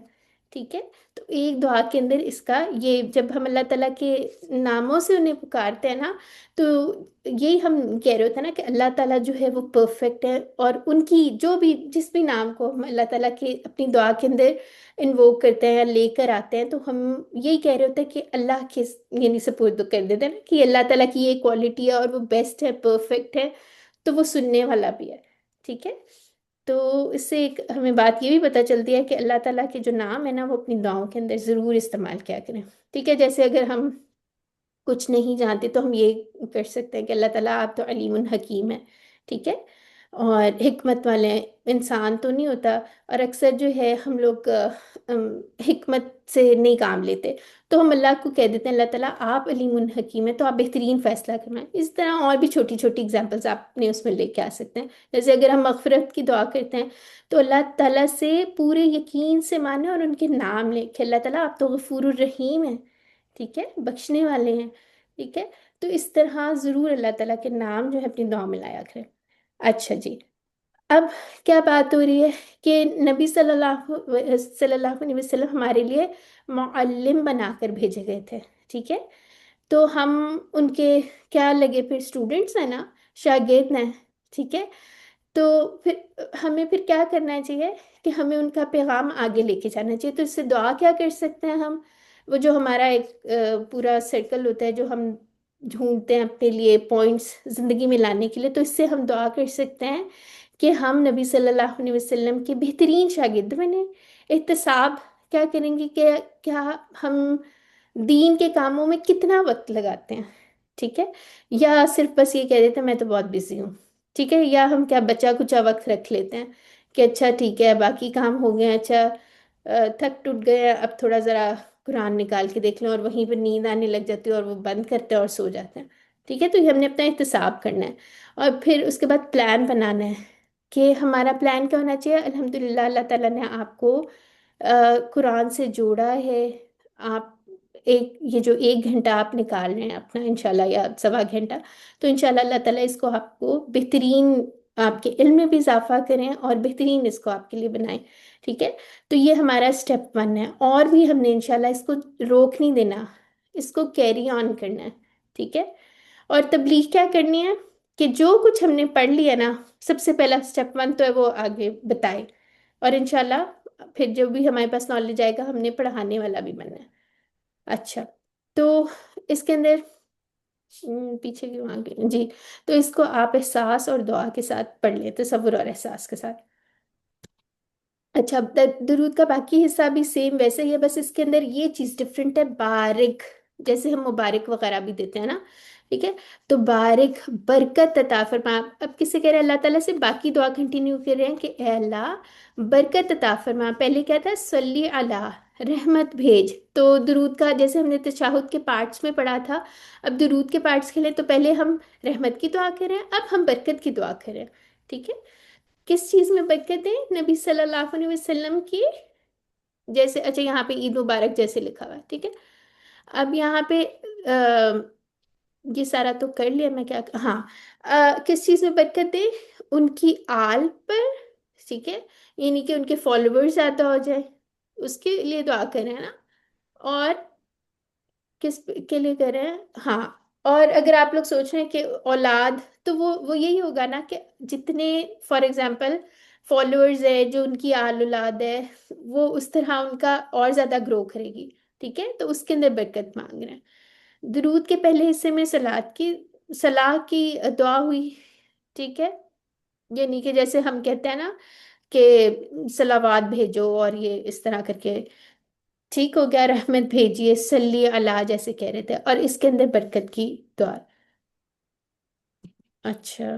ٹھیک ہے؟ تو ایک دعا کے اندر اس کا یہ جب ہم اللہ تعالیٰ کے ناموں سے انہیں پکارتے ہیں نا، تو یہی ہم کہہ رہے ہوتے ہیں نا کہ اللہ تعالیٰ جو ہے وہ پرفیکٹ ہے، اور ان کی جو بھی جس بھی نام کو ہم اللہ تعالیٰ کے اپنی دعا کے اندر انووک کرتے ہیں یا لے کر آتے ہیں، تو ہم یہی کہہ رہے ہوتے ہیں کہ اللہ کے یعنی سپرد کر دیتے ہیں نا کہ اللہ تعالیٰ کی یہ کوالٹی ہے اور وہ بیسٹ ہے، پرفیکٹ ہے، تو وہ سننے والا بھی ہے، ٹھیک ہے؟ تو اس سے ایک ہمیں بات یہ بھی پتہ چلتی ہے کہ اللہ تعالیٰ کے جو نام ہے نا وہ اپنی دعاؤں کے اندر ضرور استعمال کیا کریں، ٹھیک ہے؟ جیسے اگر ہم کچھ نہیں جانتے تو ہم یہ کر سکتے ہیں کہ اللہ تعالیٰ آپ تو علیم حکیم ہے، ٹھیک ہے؟ اور حکمت والے ہیں، انسان تو نہیں ہوتا، اور اکثر جو ہے ہم لوگ حکمت سے نہیں کام لیتے، تو ہم اللہ کو کہہ دیتے ہیں اللہ تعالیٰ آپ علیم حکیم ہے، تو آپ بہترین فیصلہ کرنا ہے۔ اس طرح اور بھی چھوٹی چھوٹی اگزامپلس آپ نے اس میں لے کے آ سکتے ہیں، جیسے اگر ہم مغفرت کی دعا کرتے ہیں تو اللہ تعالیٰ سے پورے یقین سے مانیں اور ان کے نام لیں کہ اللہ تعالیٰ آپ تو غفور الرحیم ہیں، ٹھیک ہے؟ بخشنے والے ہیں، ٹھیک ہے؟ تو اس طرح ضرور اللہ تعالیٰ کے نام جو ہے اپنی دعا میں لایا کریں۔ اچھا جی، اب کیا بات ہو رہی ہے کہ نبی صلی اللہ علیہ وسلم ہمارے لیے معلم بنا کر بھیجے گئے تھے، ٹھیک ہے؟ تو ہم ان کے کیا لگے پھر؟ اسٹوڈنٹس ہیں نا، شاگرد ہیں، ٹھیک ہے؟ تو پھر ہمیں پھر کیا کرنا چاہیے کہ ہمیں ان کا پیغام آگے لے کے جانا چاہیے۔ تو اس سے دعا کیا کر سکتے ہیں ہم؟ وہ جو ہمارا ایک پورا سرکل ہوتا ہے جو ہم ڈھونڈتے ہیں اپنے لیے پوائنٹس زندگی میں لانے کے لیے، تو اس سے ہم دعا کر سکتے ہیں کہ ہم نبی صلی اللہ علیہ وسلم کے بہترین شاگرد بنیں۔ احتساب کیا کریں گے کہ کیا ہم دین کے کاموں میں کتنا وقت لگاتے ہیں، ٹھیک ہے؟ یا صرف بس یہ کہہ دیتے ہیں میں تو بہت بزی ہوں، ٹھیک ہے؟ یا ہم کیا بچا کچا وقت رکھ لیتے ہیں کہ اچھا ٹھیک ہے باقی کام ہو گئے ہیں، اچھا تھک ٹوٹ گئے ہیں، اب تھوڑا ذرا قرآن نکال کے دیکھ لیں، اور وہیں پہ نیند آنے لگ جاتی ہے اور وہ بند کرتے ہیں اور سو جاتے ہیں، ٹھیک ہے؟ تو یہ ہم نے اپنا احتساب کرنا ہے، اور پھر اس کے بعد پلان بنانا ہے کہ ہمارا پلان کیا ہونا چاہیے۔ الحمدللہ اللہ تعالیٰ نے آپ کو قرآن سے جوڑا ہے، آپ یہ جو 1 گھنٹہ آپ نکال رہے ہیں اپنا انشاءاللہ یا سوا 1 گھنٹہ، تو انشاءاللہ اللہ تعالیٰ اس کو آپ کو بہترین آپ کے علم میں بھی اضافہ کریں اور بہترین اس کو آپ کے لیے بنائیں، ٹھیک ہے؟ تو یہ ہمارا اسٹیپ 1 ہے، اور بھی ہم نے انشاءاللہ اس کو روک نہیں دینا، اس کو کیری آن کرنا ہے، ٹھیک ہے؟ اور تبلیغ کیا کرنی ہے کہ جو کچھ ہم نے پڑھ لیا نا، سب سے پہلا اسٹیپ 1 تو ہے وہ آگے بتائے، اور انشاءاللہ پھر جو بھی ہمارے پاس نالج آئے گا ہم نے پڑھانے والا بھی بننا ہے۔ اچھا، تو اس کے اندر پیچھے کیوں آ گئے جی؟ تو اس کو آپ احساس اور دعا کے ساتھ پڑھ لیں، تصور اور احساس کے ساتھ۔ اچھا، اب درود کا باقی حصہ بھی سیم ویسے ہی ہے، بس اس کے اندر یہ چیز ڈفرینٹ ہے، بارک، جیسے ہم مبارک وغیرہ بھی دیتے ہیں نا، ٹھیک ہے؟ تو بارک، برکت عطا فرما۔ اب کس سے کہہ رہے ہیں؟ اللہ تعالیٰ سے باقی دعا کنٹینیو کر رہے ہیں کہ اے اللہ برکت عطا فرما۔ پہلے کیا تھا؟ صلی علی، رحمت بھیج۔ تو درود کا جیسے ہم نے تشہد کے پارٹس میں پڑھا تھا، اب درود کے پارٹس کے لیے تو پہلے ہم رحمت کی دعا کر رہے ہیں، اب ہم برکت کی دعا کر رہے ہیں، ٹھیک ہے؟ کس چیز میں برکت ہے؟ نبی صلی اللہ علیہ وسلم کی جیسے اچھا یہاں پہ عید مبارک جیسے لکھا ہوا ہے، ٹھیک ہے. اب یہاں پہ یہ سارا تو کر لیا میں، کیا ہاں کس چیز میں برکت دے؟ ان کی آل پر، ٹھیک ہے، یعنی کہ ان کے فالوورز زیادہ ہو جائے، اس کے لیے دعا کریں نا. اور کس کے لیے کر رہے ہیں؟ ہاں. اور اگر آپ لوگ سوچ رہے ہیں کہ اولاد، تو وہ یہی ہوگا نا کہ جتنے فار ایگزامپل فالوورز ہے جو ان کی آل اولاد ہے، وہ اس طرح ان کا اور زیادہ گرو کرے گی. ٹھیک ہے، تو اس کے اندر برکت مانگ رہے ہیں. درود کے پہلے حصے میں صلاح کی دعا ہوئی. ٹھیک ہے، یعنی کہ جیسے ہم کہتے ہیں نا کہ صلوات بھیجو اور یہ اس طرح کر کے، ٹھیک ہو گیا، رحمت بھیجیے، صلی اللہ جیسے کہہ رہے تھے، اور اس کے اندر برکت کی دعا. اچھا.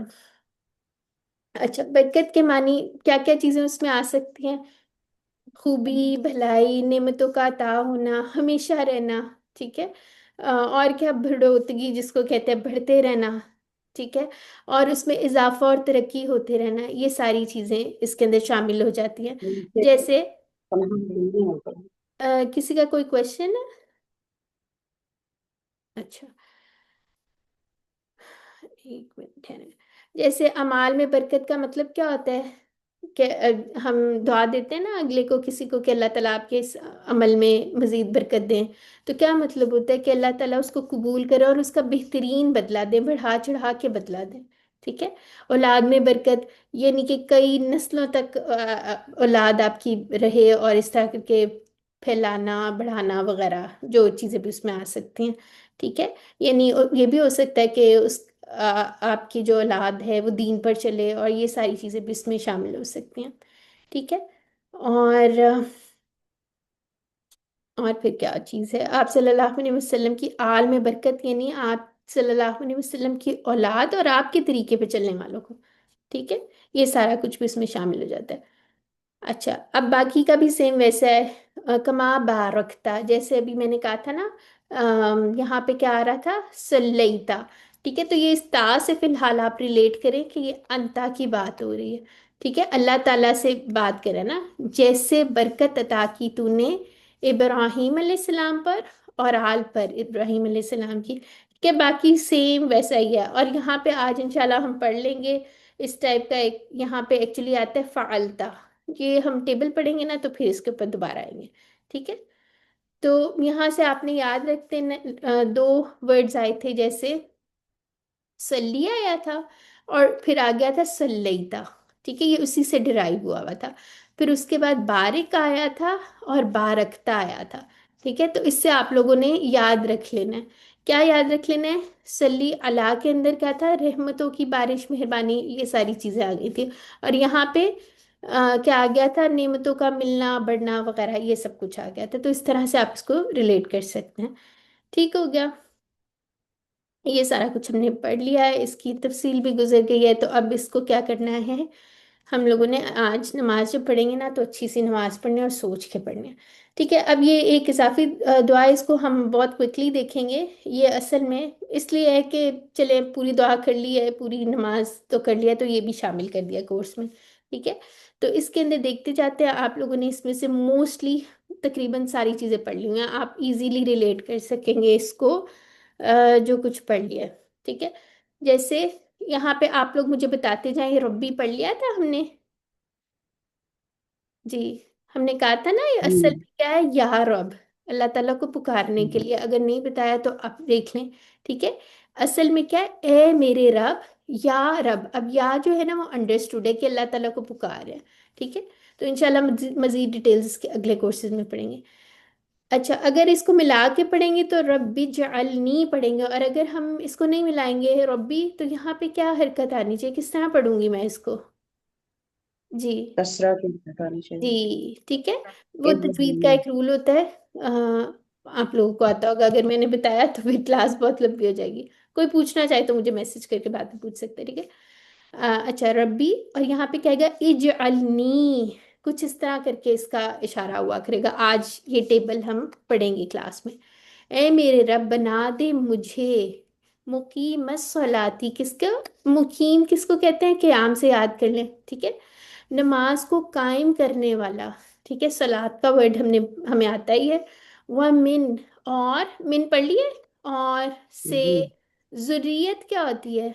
اچھا، برکت کے معنی کیا کیا چیزیں اس میں آ سکتی ہیں؟ خوبی، بھلائی، نعمتوں کا عطا ہونا، ہمیشہ رہنا. ٹھیک ہے. اور کیا؟ بڑھوتگی جس کو کہتے ہیں، بڑھتے رہنا. ٹھیک ہے. اور اس میں اضافہ اور ترقی ہوتے رہنا، یہ ساری چیزیں اس کے اندر شامل ہو جاتی ہیں. نیچے جیسے پناہ ملنی ہوتا ہے۔ کسی کا کوئی کوشچن ہے؟ اچھا، ایک منٹ ہے. جیسے امال میں برکت کا مطلب کیا ہوتا ہے؟ کہ ہم دعا دیتے ہیں نا اگلے کو، کسی کو، کہ اللہ تعالیٰ آپ کے اس عمل میں مزید برکت دیں. تو کیا مطلب ہوتا ہے؟ کہ اللہ تعالیٰ اس کو قبول کرے اور اس کا بہترین بدلہ دے، بڑھا چڑھا کے بدلہ دے. ٹھیک ہے. اولاد میں برکت، یعنی کہ کئی نسلوں تک اولاد آپ کی رہے، اور اس طرح کر کے پھیلانا، بڑھانا وغیرہ، جو چیزیں بھی اس میں آ سکتی ہیں. ٹھیک ہے. یعنی یہ بھی ہو سکتا ہے کہ آپ کی جو اولاد ہے وہ دین پر چلے، اور یہ ساری چیزیں بھی اس میں شامل ہو سکتی ہیں. ٹھیک ہے. اور اور پھر کیا چیز ہے؟ آپ صلی اللہ علیہ وسلم کی آل میں برکت، یعنی آپ صلی اللہ علیہ وسلم کی اولاد اور آپ کے طریقے پہ چلنے والوں کو. ٹھیک ہے. یہ سارا کچھ بھی اس میں شامل ہو جاتا ہے. اچھا، اب باقی کا بھی سیم ویسا ہے. کما بارکتا، جیسے ابھی میں نے کہا تھا نا، یہاں پہ کیا آ رہا تھا؟ سلیتا. ٹھیک ہے. تو یہ اس تا سے فی الحال آپ ریلیٹ کریں کہ یہ انتا کی بات ہو رہی ہے. ٹھیک ہے. اللہ تعالیٰ سے بات کریں نا، جیسے برکت عطا کی تو نے ابراہیم علیہ السلام پر اور آل پر ابراہیم علیہ السلام کی، کہ باقی سیم ویسا ہی ہے. اور یہاں پہ آج انشاءاللہ ہم پڑھ لیں گے اس ٹائپ کا ایک، یہاں پہ ایکچولی آتا ہے فعلتا. یہ ہم ٹیبل پڑھیں گے نا تو پھر اس کے اوپر دوبارہ آئیں گے. ٹھیک ہے. تو یہاں سے آپ نے یاد رکھتے دو ورڈز آئے تھے، جیسے سلی آیا تھا اور پھر آ گیا تھا سلیتا. ٹھیک ہے. یہ اسی سے ڈرائیو ہوا تھا. پھر اس کے بعد بارک آیا تھا اور بارکتا آیا تھا. ٹھیک ہے. تو اس سے آپ لوگوں نے یاد رکھ لینا ہے. کیا یاد رکھ لینا ہے؟ سلی اللہ کے اندر کیا تھا؟ رحمتوں کی بارش، مہربانی، یہ ساری چیزیں آ گئی تھی. اور یہاں پہ کیا آ گیا تھا؟ نعمتوں کا ملنا، بڑھنا وغیرہ، یہ سب کچھ آ گیا تھا. تو اس طرح سے آپ اس کو ریلیٹ کر سکتے ہیں. ٹھیک ہو گیا. یہ سارا کچھ ہم نے پڑھ لیا ہے، اس کی تفصیل بھی گزر گئی ہے. تو اب اس کو کیا کرنا ہے؟ ہم لوگوں نے آج نماز جب پڑھیں گے نا تو اچھی سی نماز پڑھنے اور سوچ کے پڑھنے. ٹھیک ہے. اب یہ ایک اضافی دعا ہے، اس کو ہم بہت کوئکلی دیکھیں گے. یہ اصل میں اس لیے ہے کہ چلے پوری دعا کر لی ہے، پوری نماز تو کر لیا، تو یہ بھی شامل کر دیا کورس میں. ٹھیک ہے. تو اس کے اندر دیکھتے جاتے ہیں. آپ لوگوں نے اس میں سے موسٹلی تقریباً ساری چیزیں پڑھ لی ہیں، آپ ایزیلی ریلیٹ کر سکیں گے اس کو جو کچھ پڑھ لیا ہے. ٹھیک ہے. جیسے یہاں پہ آپ لوگ مجھے بتاتے جائیں، ربی پڑھ لیا تھا ہم نے؟ جی، ہم نے کہا تھا نا یہ اصل ہوں، میں کیا ہے؟ یا رب، اللہ تعالیٰ کو پکارنے کے لیے. اگر نہیں بتایا تو آپ دیکھ لیں. ٹھیک ہے. اصل میں کیا ہے؟ اے میرے رب، یا رب. اب یا جو ہے نا وہ انڈرسٹوڈ ہے کہ اللہ تعالیٰ کو پکار ہے. ٹھیک ہے. تو انشاءاللہ مزید ڈیٹیلز اس کے اگلے کورسز میں پڑھیں گے. اچھا، اگر اس کو ملا کے پڑھیں گے تو ربی جعلنی پڑھیں گے، اور اگر ہم اس کو نہیں ملائیں گے ربی، تو یہاں پہ کیا حرکت آنی چاہیے؟ کس طرح پڑھوں گی میں اس کو؟ جی کسرہ کی بتانی چاہیے۔ جی. ٹھیک ہے. وہ تجوید کا ابراہیم، ایک رول ہوتا ہے، آپ لوگوں کو آتا ہوگا. اگر میں نے بتایا تو پھر کلاس بہت لمبی ہو جائے گی. کوئی پوچھنا چاہے تو مجھے میسج کر کے بعد میں پوچھ سکتے ہیں. ٹھیک ہے. اچھا، ربی، اور یہاں پہ کہے گا اجعلنی، کچھ اس طرح کر کے اس کا اشارہ ہوا کرے گا. آج یہ ٹیبل ہم پڑھیں گے کلاس میں. اے میرے رب، بنا دے مجھے مقیم الصلاتی. کس کا مقیم کس کو کہتے ہیں؟ قیام سے یاد کر لیں. ٹھیک ہے. نماز کو قائم کرنے والا. ٹھیک ہے، صلات کا ورڈ ہمیں آتا ہی ہے. ومن، اور من پڑھ لیے، اور سے. جی ذریت کیا ہوتی ہے؟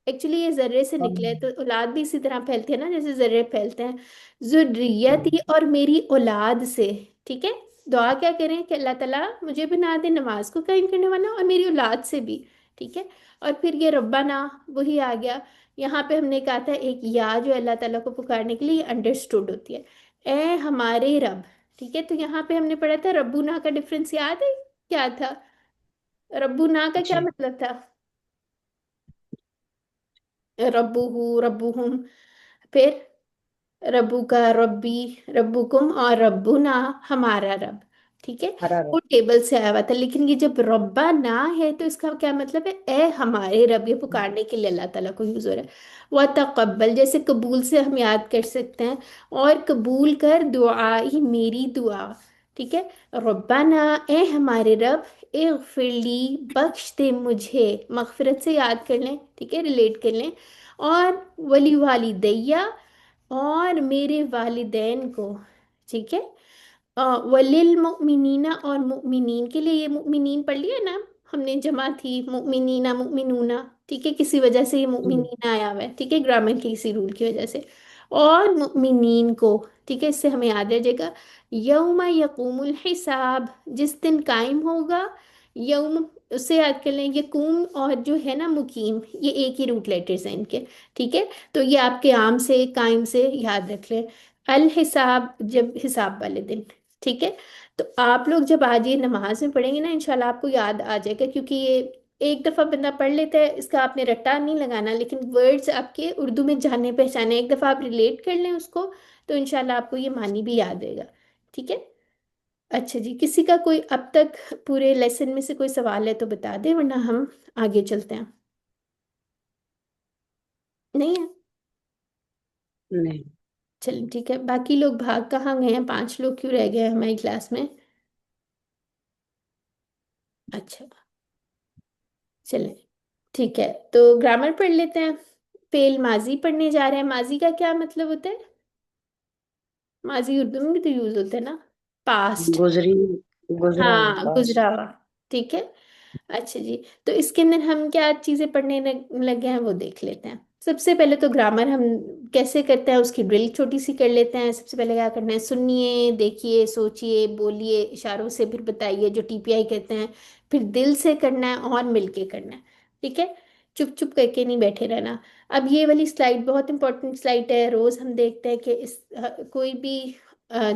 ایکچولی یہ ذرے سے اور نکلے تو اولاد بھی اسی طرح پھیلتی ہے نا جیسے ذرے پھیلتے ہیں. ذریتی اور میری اولاد سے. ٹھیک ہے، دعا کیا کریں کہ اللہ تعالیٰ مجھے بنا دے نماز کو قائم کرنے والا اور میری اولاد سے بھی. ٹھیک ہے، اور پھر یہ ربنا وہی آ گیا. یہاں پہ ہم نے کہا تھا ایک یا جو اللہ تعالیٰ کو پکارنے کے لیے انڈرسٹوڈ ہوتی ہے، اے ہمارے رب. ٹھیک ہے، تو یہاں پہ ہم نے پڑھا تھا ربنا کا ڈفرنس یاد ہے کیا تھا؟ ربنا کا کیا جی مطلب تھا؟ ربو، ربہم. پھر ربو کا ربی، ربکم، اور ربنا ہمارا رب. ٹھیک ہے، حرارت. وہ ٹیبل سے آیا ہوا تھا، لیکن یہ جب ربا نہ ہے تو اس کا کیا مطلب ہے؟ اے ہمارے رب، یہ پکارنے کے لیے اللہ تعالیٰ کو یوز ہو رہا ہے. وہ تقبل، جیسے قبول سے ہم یاد کر سکتے ہیں، اور قبول کر دعائی میری دعا. ٹھیک ہے، ربنا اے ہمارے رب، اغفر لی بخش دے مجھے. مغفرت سے یاد کر لیں، ٹھیک ہے، ریلیٹ کر لیں. اور ولی والدیہ، اور میرے والدین کو. ٹھیک ہے، وللمؤمنین، اور مؤمنین کے لیے. یہ مؤمنین پڑھ لیا نا، ہم نے جمع تھی مؤمنین مؤمنون. ٹھیک ہے، کسی وجہ سے یہ جی مؤمنین آیا ہوا ہے، ٹھیک ہے، گرامر کی کسی رول کی وجہ سے. اور مؤمنین کو. ٹھیک ہے، اس سے ہمیں یاد رہ جائے گا یوم یقوم الحساب، جس دن قائم ہوگا. یوم، اس سے یاد کر لیں یقوم اور جو ہے نا مقیم، یہ ایک ہی روٹ لیٹرز ہیں ان کے. ٹھیک ہے، تو یہ آپ کے عام سے قائم سے یاد رکھ لیں. الحساب، جب حساب والے دن. ٹھیک ہے، تو آپ لوگ جب آج یہ نماز میں پڑھیں گے نا انشاءاللہ آپ کو یاد آ جائے گا، کیونکہ یہ ایک دفعہ بندہ پڑھ لیتا ہے، اس کا آپ نے رٹا نہیں لگانا، لیکن ورڈز آپ کے اردو میں جانے پہچانے، ایک دفعہ آپ ریلیٹ کر لیں اس کو تو انشاءاللہ آپ کو یہ معنی بھی یاد رہے گا. ٹھیک ہے، اچھا جی، کسی کا کوئی اب تک پورے لیسن میں سے کوئی سوال ہے تو بتا دیں، ورنہ ہم آگے چلتے ہیں. نہیں ہے؟ نہیں. چلیں ٹھیک ہے، باقی لوگ بھاگ کہاں گئے ہیں؟ 5 لوگ کیوں رہ گئے ہیں ہماری کلاس میں؟ اچھا، چلیں ٹھیک ہے، تو گرامر پڑھ لیتے ہیں. فعل ماضی پڑھنے جا رہے ہیں. ماضی کا کیا مطلب ہوتا ہے؟ ماضی اردو میں بھی تو یوز ہوتا ہے نا، پاسٹ. گزری، گزرا ہوا ہاں، پاس. گزرا ہوا. ٹھیک ہے، اچھا جی، تو اس کے اندر ہم کیا چیزیں پڑھنے لگے ہیں وہ دیکھ لیتے ہیں. سب سے پہلے تو گرامر ہم کیسے کرتے ہیں اس کی ڈرل چھوٹی سی کر لیتے ہیں. سب سے پہلے کیا کرنا ہے؟ سنیے، دیکھیے، سوچیے، بولیے، اشاروں سے پھر بتائیے جو ٹی پی آئی کہتے ہیں. پھر دل سے کرنا ہے اور مل کے کرنا ہے. ٹھیک ہے، چپ چپ کر کے نہیں بیٹھے رہنا. اب یہ والی سلائڈ بہت امپورٹنٹ سلائڈ ہے، روز ہم دیکھتے ہیں کہ کوئی بھی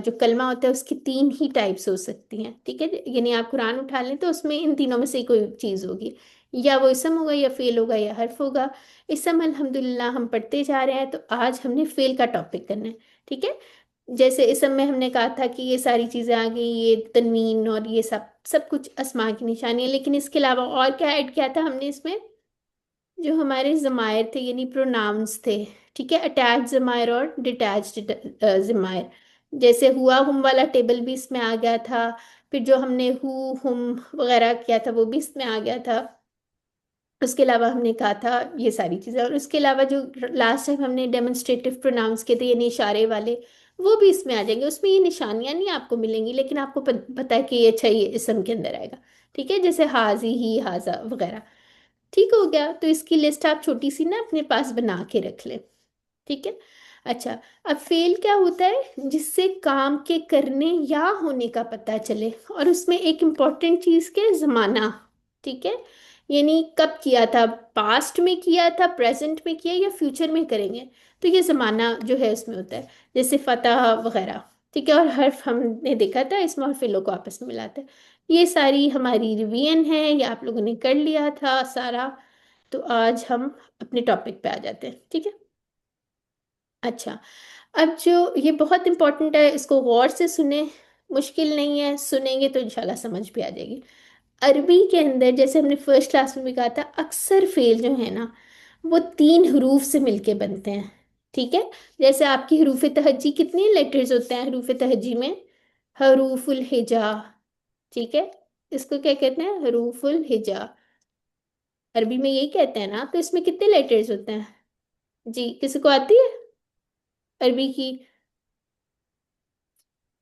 جو کلمہ ہوتا ہے اس کی 3 ہی ٹائپس ہو سکتی ہیں. ٹھیک ہے، یعنی آپ قرآن اٹھا لیں تو اس میں ان تینوں میں سے کوئی چیز ہوگی، یا وہ اسم ہوگا، یا فعل ہوگا، یا حرف ہوگا. اسم الحمدللہ ہم پڑھتے جا رہے ہیں، تو آج ہم نے فعل کا ٹاپک کرنا ہے. ٹھیک ہے، جیسے اسم میں ہم نے کہا تھا کہ یہ ساری چیزیں آ گئی، یہ تنوین اور یہ سب سب کچھ اسماء کی نشانی ہے. لیکن اس کے علاوہ اور کیا ایڈ کیا تھا ہم نے اس میں؟ جو ہمارے ضمائر تھے، یعنی پروناؤنس تھے. ٹھیک ہے، اٹیچ ضمائر اور ڈیٹیچڈ ضمائر. جیسے ہوا ہم والا ٹیبل بھی اس میں آ گیا تھا. پھر جو ہم نے ہم وغیرہ کیا تھا وہ بھی اس میں آ گیا تھا. اس کے علاوہ ہم نے کہا تھا یہ ساری چیزیں، اور اس کے علاوہ جو لاسٹ ٹائم ہم نے ڈیمونسٹریٹو پروناؤنس کے تھے یعنی اشارے والے، وہ بھی اس میں آ جائیں گے. اس میں یہ نشانیاں نہیں آپ کو ملیں گی، لیکن آپ کو پتہ ہے کہ یہ اچھا یہ اسم کے اندر آئے گا. ٹھیک ہے، جیسے حاضی ہی، حاضہ وغیرہ. ٹھیک ہو گیا، تو اس کی لسٹ آپ چھوٹی سی نا اپنے پاس بنا کے رکھ لیں. ٹھیک ہے، اچھا. اب فعل کیا ہوتا ہے؟ جس سے کام کے کرنے یا ہونے کا پتہ چلے، اور اس میں ایک امپورٹنٹ چیز کے زمانہ. ٹھیک ہے، یعنی کب کیا تھا، پاسٹ میں کیا تھا، پریزنٹ میں کیا، یا فیوچر میں کریں گے، تو یہ زمانہ جو ہے اس میں ہوتا ہے. جیسے فتح وغیرہ. ٹھیک ہے، اور حرف ہم نے دیکھا تھا اسم اور فعلوں کو آپس میں ملاتے ہیں. یہ ساری ہماری ریویژن ہے، یہ آپ لوگوں نے کر لیا تھا سارا. تو آج ہم اپنے ٹاپک پہ آ جاتے ہیں. ٹھیک ہے، اچھا. اب جو یہ بہت امپورٹنٹ ہے، اس کو غور سے سنیں، مشکل نہیں ہے، سنیں گے تو انشاءاللہ سمجھ بھی آ جائے گی. عربی کے اندر جیسے ہم نے فرسٹ کلاس میں بھی کہا تھا، اکثر فعل جو ہے نا وہ 3 حروف سے مل کے بنتے ہیں. ٹھیک ہے، جیسے آپ کی حروف تہجی کتنے لیٹرز ہوتے ہیں حروف تہجی میں؟ حروف الہجا. ٹھیک ہے، اس کو کیا کہتے ہیں؟ حروف الہجا. عربی میں یہی کہتے ہیں نا، تو اس میں کتنے لیٹرز ہوتے ہیں؟ جی، کسی کو آتی ہے عربی کی؟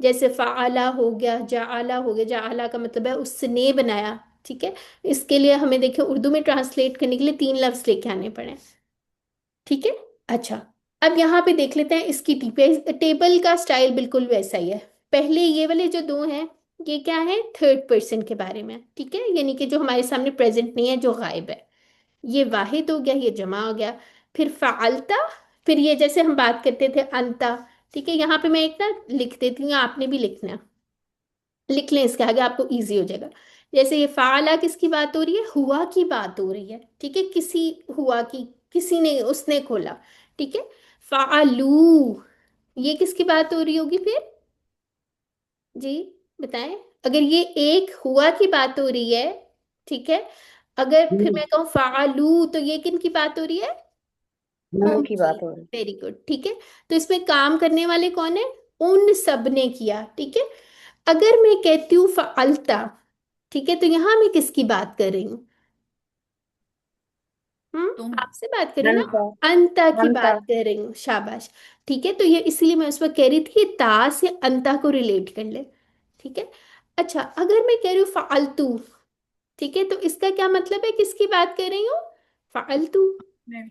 جیسے فعلا ہو گیا، جعلا ہو گیا، جعلا کا مطلب ہے اس نے بنایا، ٹھیک ہے؟ اس کے لیے ہمیں دیکھیں اردو میں ٹرانسلیٹ کرنے کے لیے 3 لفظ لے کے آنے پڑے، ٹھیک ہے؟ اچھا، اب یہاں پہ دیکھ لیتے ہیں اس کی ٹیبل کا سٹائل بالکل ویسا ہی ہے. پہلے یہ والے جو دو ہیں یہ کیا ہے؟ تھرڈ پرسن کے بارے میں، ٹھیک ہے؟ یعنی کہ جو ہمارے سامنے پریزنٹ نہیں ہے، جو غائب ہے. یہ واحد ہو گیا، یہ جمع ہو گیا. پھر فعلتا، پھر یہ جیسے ہم بات کرتے تھے انتا، ٹھیک ہے؟ یہاں پہ میں ایک نا لکھ دیتی ہوں، آپ نے بھی لکھنا ہے، لکھ لیں اس کے آگے، آپ کو ایزی ہو جائے گا. جیسے یہ فعلا کس کی بات ہو رہی ہے؟ ہوا کی بات ہو رہی ہے، ٹھیک ہے؟ کسی ہوا کی، کسی نے، اس نے کھولا، ٹھیک ہے؟ فعلو، یہ کس کی بات ہو رہی ہوگی پھر؟ جی بتائیں. اگر یہ ایک ہوا کی بات ہو رہی ہے، ٹھیک ہے، اگر پھر میں کہوں فعلو تو یہ کن کی بات ہو رہی ہے؟ ہم ہم کی کی. بات ہو رہی ویری گڈ، ٹھیک ہے. تو اس میں کام کرنے والے کون ہیں؟ ان سب نے کیا، ٹھیک ہے. اگر میں کہتی ہوں فعلتا، ٹھیک ہے، تو یہاں میں کس کی بات کر رہی ہوں؟ ہم تم آپ سے بات کر رہی ہوں انتا نا، انتا کی انتا بات کر رہی ہوں، شاباش. ٹھیک ہے، تو یہ اسی لیے میں اس وقت کہہ رہی تھی کہ تا سے انتا کو ریلیٹ کر لے، ٹھیک ہے. اچھا، اگر میں کہہ رہی ہوں فعلتو، ٹھیک ہے، تو اس کا کیا مطلب ہے؟ کس کی بات کر رہی ہوں؟ فعلتو، نے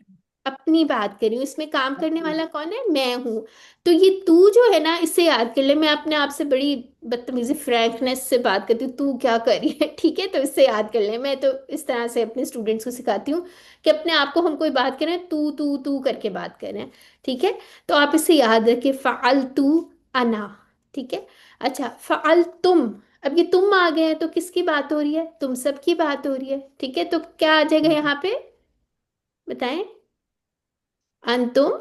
اپنی بات کر رہی ہوں. اس میں کام کرنے والا کون ہے؟ میں ہوں. تو یہ تو جو ہے نا، اس سے یاد کر لے. میں اپنے آپ سے بڑی بدتمیزی فرینکنیس سے بات کرتی ہوں، تو کیا کر رہی ہے، ٹھیک ہے؟ تو اس سے یاد کر لیں. میں تو اس طرح سے اپنے اسٹوڈنٹس کو سکھاتی ہوں کہ اپنے آپ کو ہم کوئی بات کریں تو کر کے بات کریں، ٹھیک ہے؟ تو آپ اسے یاد رکھیں، فعلتو انا، ٹھیک ہے. اچھا، فعلتم، اب یہ تم آ گئے ہیں تو کس کی بات ہو رہی ہے؟ تم سب کی بات ہو رہی ہے، ٹھیک ہے. تو کیا آ جائے گا یہاں پہ؟ بتائیں. انتم،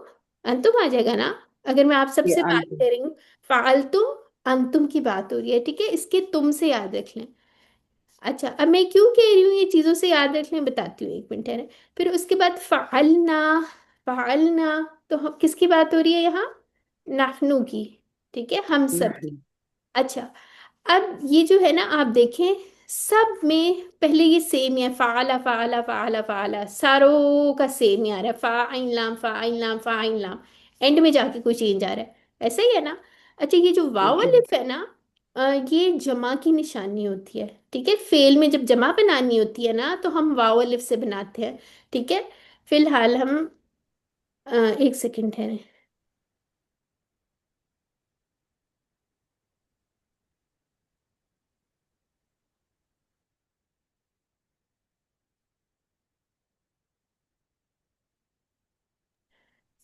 انتم آ جائے گا نا. اگر میں آپ سب یہ سے بات انت کر رہی ہوں، فعلتم، انتم کی بات ہو رہی ہے، ٹھیک ہے. اس کے تم سے یاد رکھ لیں. اچھا، اب میں کیوں کہہ رہی ہوں یہ چیزوں سے یاد رکھ لیں، بتاتی ہوں، ایک منٹ ہے. پھر اس کے بعد فعلنا، فعلنا، تو کس کی بات ہو رہی ہے یہاں؟ نحنو کی، ٹھیک ہے، ہم سب کی. نحن اچھا، اب یہ جو ہے نا، آپ دیکھیں سب میں پہلے یہ سیم ہی ہے، فعلا فعلا فعلا فعلا، ساروں کا سیم ہی آ رہا ہے، فاعل لام فاعل لام فاعل لام. اینڈ میں جا کے کوئی چینج آ رہا ہے، ایسا ہی ہے نا. اچھا، یہ جو واو جی الف ہے نا، یہ جمع کی نشانی ہوتی ہے، ٹھیک ہے. فعل میں جب جمع بنانی ہوتی ہے نا تو ہم واو الف سے بناتے ہیں، ٹھیک ہے. فی الحال ہم ایک سیکنڈ ہے.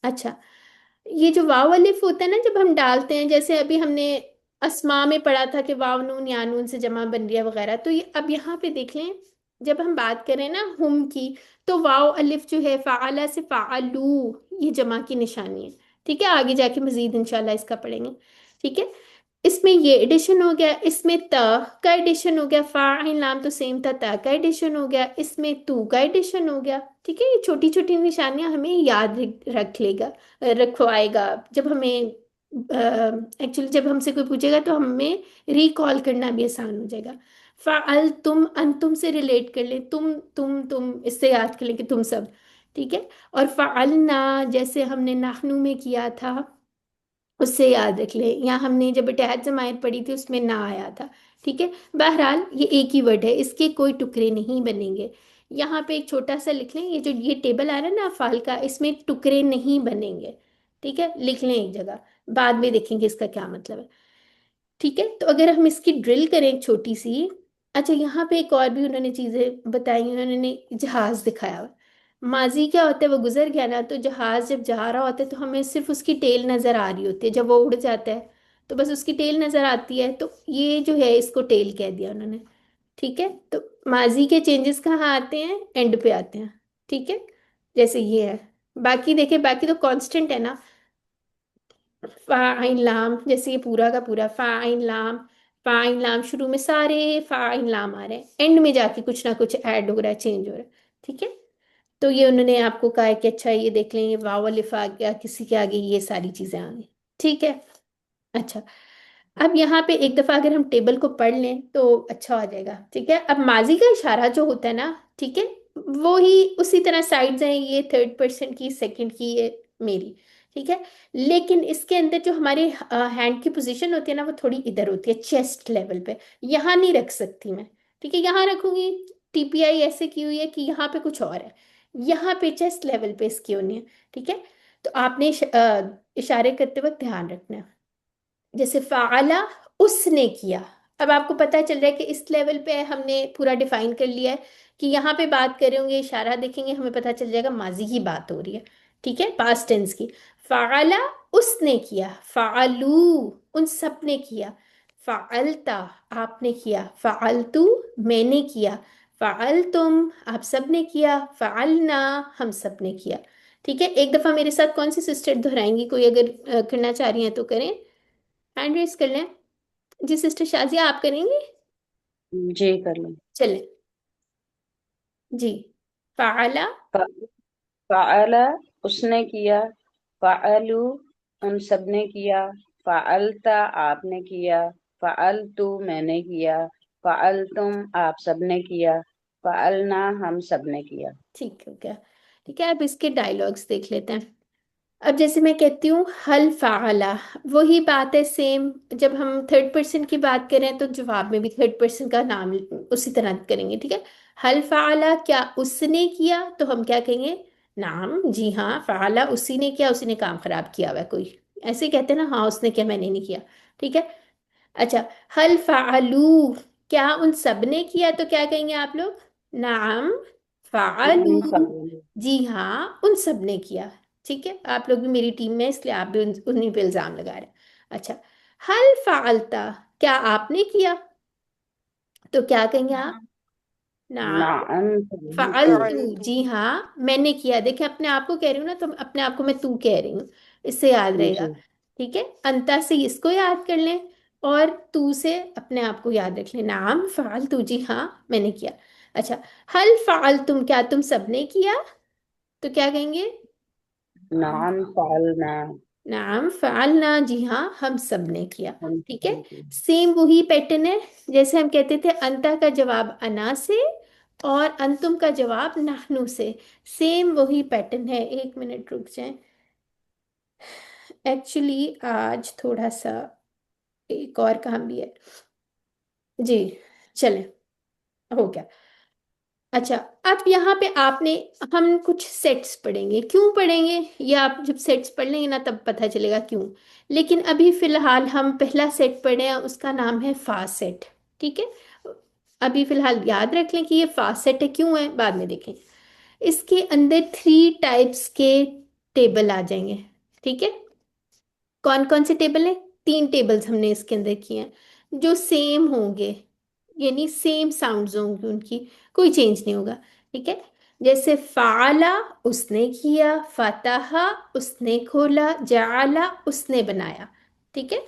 اچھا، یہ جو واو الف ہوتا ہے نا، جب ہم ڈالتے ہیں، جیسے ابھی ہم نے اسما میں پڑھا تھا کہ واو نون یا نون سے جمع بن رہی ہے وغیرہ، تو یہ اب یہاں پہ دیکھ لیں، جب ہم بات کریں نا ہم کی، تو واو الف جو ہے فعلا سے فعلو، یہ جمع کی نشانی ہے، ٹھیک ہے. آگے جا کے مزید انشاءاللہ اس کا پڑھیں گے، ٹھیک ہے. اس میں یہ ایڈیشن ہو گیا، اس میں تا کا ایڈیشن ہو گیا، فاعل نام تو سیم تھا، تا کا ایڈیشن ہو گیا، اس میں تو کا ایڈیشن ہو گیا، ٹھیک ہے. یہ چھوٹی چھوٹی نشانیاں ہمیں یاد رکھ لے گا، رکھوائے گا. جب ہمیں ایکچولی جب ہم سے کوئی پوچھے گا تو ہمیں ریکال کرنا بھی آسان ہو جائے گا. فعلتم، انتم سے ریلیٹ کر لیں، تم اس سے یاد کر لیں کہ تم سب، ٹھیک ہے. اور فعلنا، جیسے ہم نے نحنو میں کیا تھا، اس سے یاد رکھ لیں. یا ہم نے جب اتحاد ضمائر پڑھی تھی اس میں نہ آیا تھا، ٹھیک ہے. بہرحال یہ ایک ہی ورڈ ہے، اس کے کوئی ٹکڑے نہیں بنیں گے. یہاں پہ ایک چھوٹا سا لکھ لیں، یہ جو یہ ٹیبل آ رہا ہے نا افعال کا، اس میں ٹکڑے نہیں بنیں گے، ٹھیک ہے. لکھ لیں ایک جگہ، بعد میں دیکھیں گے اس کا کیا مطلب ہے، ٹھیک ہے. تو اگر ہم اس کی ڈرل کریں ایک چھوٹی سی. اچھا، یہاں پہ ایک اور بھی انہوں نے چیزیں بتائی، انہوں نے جہاز دکھایا ہوا. ماضی کیا ہوتا ہے؟ وہ گزر گیا نا، تو جہاز جب جا رہا ہوتا ہے تو ہمیں صرف اس کی ٹیل نظر آ رہی ہوتی ہے. جب وہ اڑ جاتا ہے تو بس اس کی ٹیل نظر آتی ہے، تو یہ جو ہے اس کو ٹیل کہہ دیا انہوں نے، ٹھیک ہے. تو ماضی کے چینجز کہاں آتے ہیں؟ اینڈ پہ آتے ہیں، ٹھیک ہے. جیسے یہ ہے، باقی دیکھیں، باقی تو کانسٹنٹ ہے نا. فاعل لام، جیسے یہ پورا کا پورا فاعل لام، فاعل لام، شروع میں سارے فاعل لام آ رہے ہیں، اینڈ میں جا کے کچھ نہ کچھ ایڈ ہو رہا ہے، چینج ہو رہا ہے، ٹھیک ہے. تو یہ انہوں نے آپ کو کہا ہے کہ اچھا یہ دیکھ لیں، یہ واو الف آ گیا، کسی کے آگے یہ ساری چیزیں آ گئی، ٹھیک ہے. اچھا، اب یہاں پہ ایک دفعہ اگر ہم ٹیبل کو پڑھ لیں تو اچھا ہو جائے گا، ٹھیک ہے. اب ماضی کا اشارہ جو ہوتا ہے نا، ٹھیک ہے، وہی اسی طرح سائڈز ہیں، یہ تھرڈ پرسن کی، سیکنڈ کی، یہ میری، ٹھیک ہے، لیکن اس کے اندر جو ہمارے ہینڈ کی پوزیشن ہوتی ہے نا وہ تھوڑی ادھر ہوتی ہے، چیسٹ لیول پہ، یہاں نہیں رکھ سکتی میں، ٹھیک ہے، یہاں رکھوں گی، ٹی پی آئی ایسے کی ہوئی ہے کہ یہاں پہ کچھ اور ہے، یہاں پہ چیسٹ لیول پہ اس کی ہونی ہے، ٹھیک ہے، تو آپ نے اشارے کرتے وقت دھیان رکھنا ہے، جیسے فعلا، اس نے کیا، اب آپ کو پتہ چل رہا ہے کہ اس لیول پہ ہم نے پورا ڈیفائن کر لیا ہے کہ یہاں پہ بات کریں گے، اشارہ دیکھیں گے، ہمیں پتہ چل جائے گا ماضی کی بات ہو رہی ہے، ٹھیک ہے، پاسٹ ٹینس کی، فعلا، اس نے کیا، فعلو، ان سب نے کیا، فعلتا، آپ نے کیا، فعلتو، میں نے کیا، فعلتم، آپ سب نے کیا، فعلنا، ہم سب نے کیا، ٹھیک ہے، ایک دفعہ میرے ساتھ کون سی سسٹر دہرائیں گی، کوئی اگر کرنا چاہ رہی ہیں تو کریں، ہینڈ ریز کر لیں، جی سسٹر شازیہ آپ کریں گی، جی کر لیں. چلیں، جی، فعلا، فعل اس نے کیا، فعلو ان سب نے کیا، فعلت آپ نے کیا، فعلتو میں نے کیا، فعلتم آپ سب نے کیا، فعلنا ہم سب نے کیا. ٹھیک ہو گیا، ٹھیک ہے، اب اس کے ڈائلاگس دیکھ لیتے ہیں، اب جیسے میں کہتی ہوں حل فعلا، وہی بات ہے سیم، جب ہم تھرڈ پرسن کی بات کریں تو جواب میں بھی تھرڈ پرسن کا نام اسی طرح کریں گے، ٹھیک ہے، حل فعلا، کیا اس نے کیا، تو ہم کیا کہیں گے، نام، جی ہاں، فعلا اسی نے کیا، اسی نے کام خراب کیا ہوا ہے کوئی، ایسے ہی کہتے ہیں نا، ہاں اس نے کیا، میں نے نہیں کیا، ٹھیک ہے، اچھا، حل فعلو، کیا ان سب نے کیا، تو کیا کہیں گے آپ لوگ، نعم فعلو، نعم فعلوا. جی ہاں ان سب نے کیا، ٹھیک ہے، آپ لوگ بھی میری ٹیم میں، اس لیے آپ بھی انہیں پہ الزام لگا رہے ہیں، اچھا، حل فعلتا، کیا آپ نے کیا، تو کیا کہیں گے آپ، نعم نعم نعم فعلتو، فعلوا. فعلت جی ہاں میں نے کیا، دیکھیں اپنے آپ کو کہہ رہی ہوں نا، تو اپنے آپ کو میں تو کہہ رہی ہوں، اس سے یاد رہے گا، جی ٹھیک ہے، انتا سے اس کو یاد کر لیں، اور تو سے اپنے آپ کو یاد رکھ لیں، نعم فعلتو، جی ہاں میں نے کیا، اچھا، حل فعلتم، کیا تم سب نے کیا، تو کیا کہیں گے، نعم نعم فعلنا نعم فعلنا، جی ہاں ہم سب نے کیا، ہم ٹھیک سب ہے، نے کیا. سیم وہی پیٹرن ہے، جیسے ہم کہتے تھے انتا کا جواب انا سے، اور انتم کا جواب نحنو سے، سیم وہی پیٹرن ہے، ایک منٹ رک جائیں، ایکچولی آج تھوڑا سا ایک اور کام بھی ہے، جی چلیں، ہو گیا، اچھا، اب یہاں پہ آپ نے، ہم کچھ سیٹس پڑھیں گے، کیوں پڑھیں گے، یہ آپ جب سیٹس پڑھ لیں گے نا تب پتہ چلے گا کیوں، لیکن ابھی فی الحال ہم پہلا سیٹ پڑھیں ہیں، اس کا نام ہے فا سیٹ، ٹھیک ہے، ابھی فی الحال یاد رکھ لیں کہ یہ فا سیٹ ہے، کیوں ہے بعد میں دیکھیں، اس کے اندر 3 ٹائپس کے ٹیبل آ جائیں گے، ٹھیک ہے، کون کون سے ٹیبل ہیں، 3 ٹیبلز ہم نے اس کے اندر کیے ہیں، جو سیم ہوں گے، یعنی سیم ساؤنڈز ہوں گی ان کی، کوئی چینج نہیں ہوگا، ٹھیک ہے، جیسے فعلا اس نے کیا، فتحا اس نے کھولا، جعلا اس نے بنایا، ٹھیک ہے،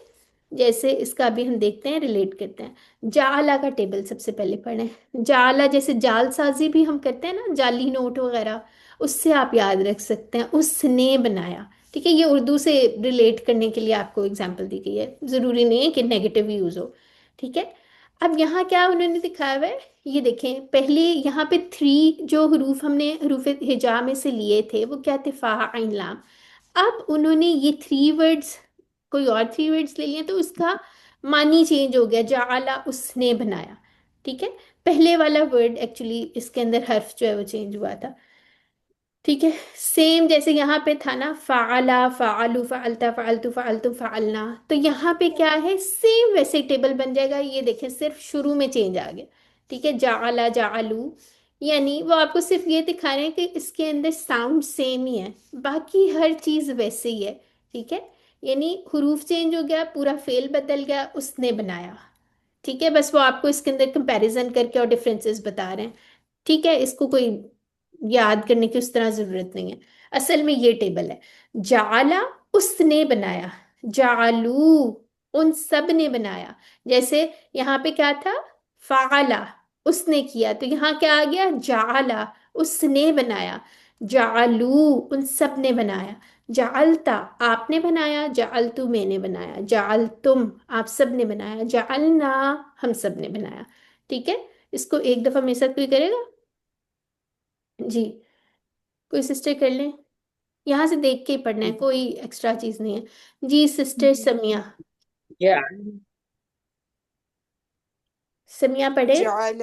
جیسے اس کا بھی ہم دیکھتے ہیں، ریلیٹ کرتے ہیں، جعلا کا ٹیبل سب سے پہلے پڑھیں، جعلا جیسے جال سازی بھی ہم کرتے ہیں نا، جعلی نوٹ وغیرہ، اس سے آپ یاد رکھ سکتے ہیں، اس نے بنایا، ٹھیک ہے، یہ اردو سے ریلیٹ کرنے کے لیے آپ کو اگزامپل دی گئی ہے، ضروری نہیں ہے کہ نیگیٹو یوز ہو، ٹھیک ہے، اب یہاں کیا انہوں نے دکھایا ہوا ہے، یہ دیکھیں، پہلے یہاں پہ 3 جو حروف ہم نے حروف ہجا میں سے لیے تھے وہ کیا تھے، فا عین لام، اب انہوں نے یہ 3 ورڈز، کوئی اور 3 ورڈز لے لیے تو اس کا معنی چینج ہو گیا، جعلا اس نے بنایا، ٹھیک ہے، پہلے والا ورڈ ایکچولی اس کے اندر حرف جو ہے وہ چینج ہوا تھا، ٹھیک ہے، سیم جیسے یہاں پہ تھا نا، فعلا فعلو فعلتا فعلتو فعلتم فعلنا، تو یہاں پہ کیا ہے، سیم ویسے ٹیبل بن جائے گا، یہ دیکھیں صرف شروع میں چینج آ گیا، ٹھیک ہے، جعلا جعلو، یعنی وہ آپ کو صرف یہ دکھا رہے ہیں کہ اس کے اندر ساؤنڈ سیم ہی ہے، باقی ہر چیز ویسے ہی ہے، ٹھیک ہے، یعنی حروف چینج ہو گیا، پورا فعل بدل گیا، اس نے بنایا، ٹھیک ہے، بس وہ آپ کو اس کے اندر کمپیریزن کر کے اور ڈفرینسز بتا رہے ہیں، ٹھیک ہے، اس کو کوئی یاد کرنے کی اس طرح ضرورت نہیں ہے، اصل میں یہ ٹیبل ہے، جعلا اس نے بنایا، جعلو ان سب نے بنایا، جیسے یہاں پہ کیا تھا، فعلا اس نے کیا، تو یہاں کیا آ گیا، جعلا اس نے بنایا، جعلو ان سب نے بنایا، جعلتا آپ نے بنایا، جعلتو میں نے بنایا، جعلتم آپ سب نے بنایا، جعلنا ہم سب نے بنایا، ٹھیک ہے، اس کو ایک دفعہ میرے ساتھ کوئی کرے گا، جی کوئی سسٹر کر لیں، یہاں سے دیکھ کے ہی پڑھنا ہے، کوئی ایکسٹرا چیز نہیں ہے جی۔ سسٹر سمیہ، جعل سمیہ پڑھے۔ جعل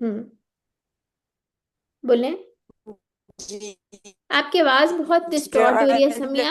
ہوں، بولیں۔ جی آپ کی آواز بہت ڈسٹورٹ ہو رہی ہے جعل سمیہ۔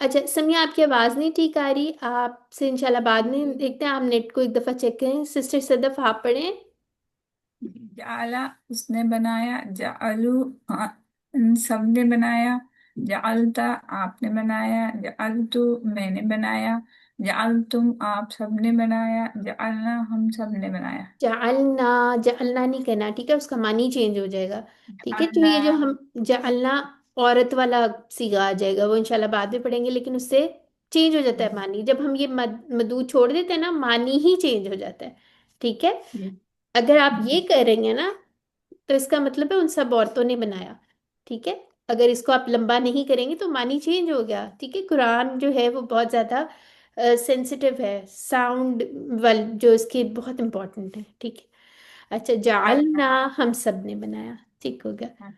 اچھا سمیہ، آپ کی آواز نہیں ٹھیک آ رہی، آپ سے انشاءاللہ بعد میں دیکھتے ہیں، آپ نیٹ کو ایک دفعہ چیک کریں۔ سسٹر صدف آپ پڑھیں۔ جعلا اس نے بنایا، جعلو ان سب نے بنایا، جعلتا آپ نے بنایا، جعلتو میں نے بنایا، جعلتم آپ سب نے بنایا، جعلنا ہم سب نے بنایا۔ جعلنا، جعلنا نہیں کہنا، ٹھیک ہے، اس کا معنی چینج ہو جائے گا، ٹھیک ہے۔ تو جعلنا یہ جو ہم جعلنا عورت والا صیغہ آ جائے گا، وہ انشاءاللہ بعد میں پڑھیں گے، لیکن اس سے چینج ہو جاتا ہے معنی، جب ہم یہ مدو چھوڑ دیتے ہیں نا، معنی ہی چینج ہو جاتا ہے، ٹھیک ہے۔ اگر آپ یہ کہہ رہی ہیں نا، تو اس کا مطلب ہے ان سب عورتوں نے بنایا، ٹھیک ہے۔ اگر اس کو آپ لمبا نہیں کریں گے تو معنی چینج ہو گیا، ٹھیک ہے۔ قرآن جو ہے وہ بہت زیادہ سینسیٹیو ہے، ساؤنڈ جو اس کے بہت امپورٹنٹ ہے، ٹھیک ہے۔ اچھا، جعلنا ہم سب نے بنایا، ٹھیک ہو گیا۔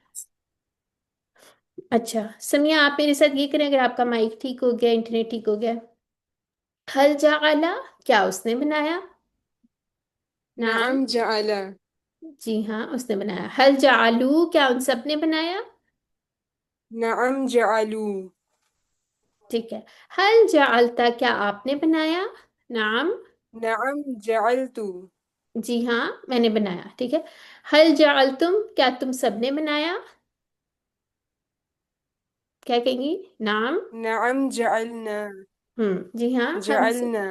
اچھا سمیہ، آپ میرے ساتھ یہ کریں، اگر آپ کا مائک ٹھیک ہو گیا، انٹرنیٹ ٹھیک ہو گیا۔ حل جعلا، کیا اس نے بنایا؟ نعم، نعم جعل جی ہاں اس نے بنایا۔ حل جعلو، کیا ان سب نے بنایا؟ نعم جعلوا ٹھیک ہے۔ حل جعلتا، کیا آپ نے بنایا؟ نعم، نعم جعلت جی ہاں میں نے بنایا، ٹھیک ہے۔ حل جعلتم، کیا تم سب نے بنایا؟ کیا کہیں گی؟ نعم، نعم جعلنا جی ہاں ہم سب، جعلنا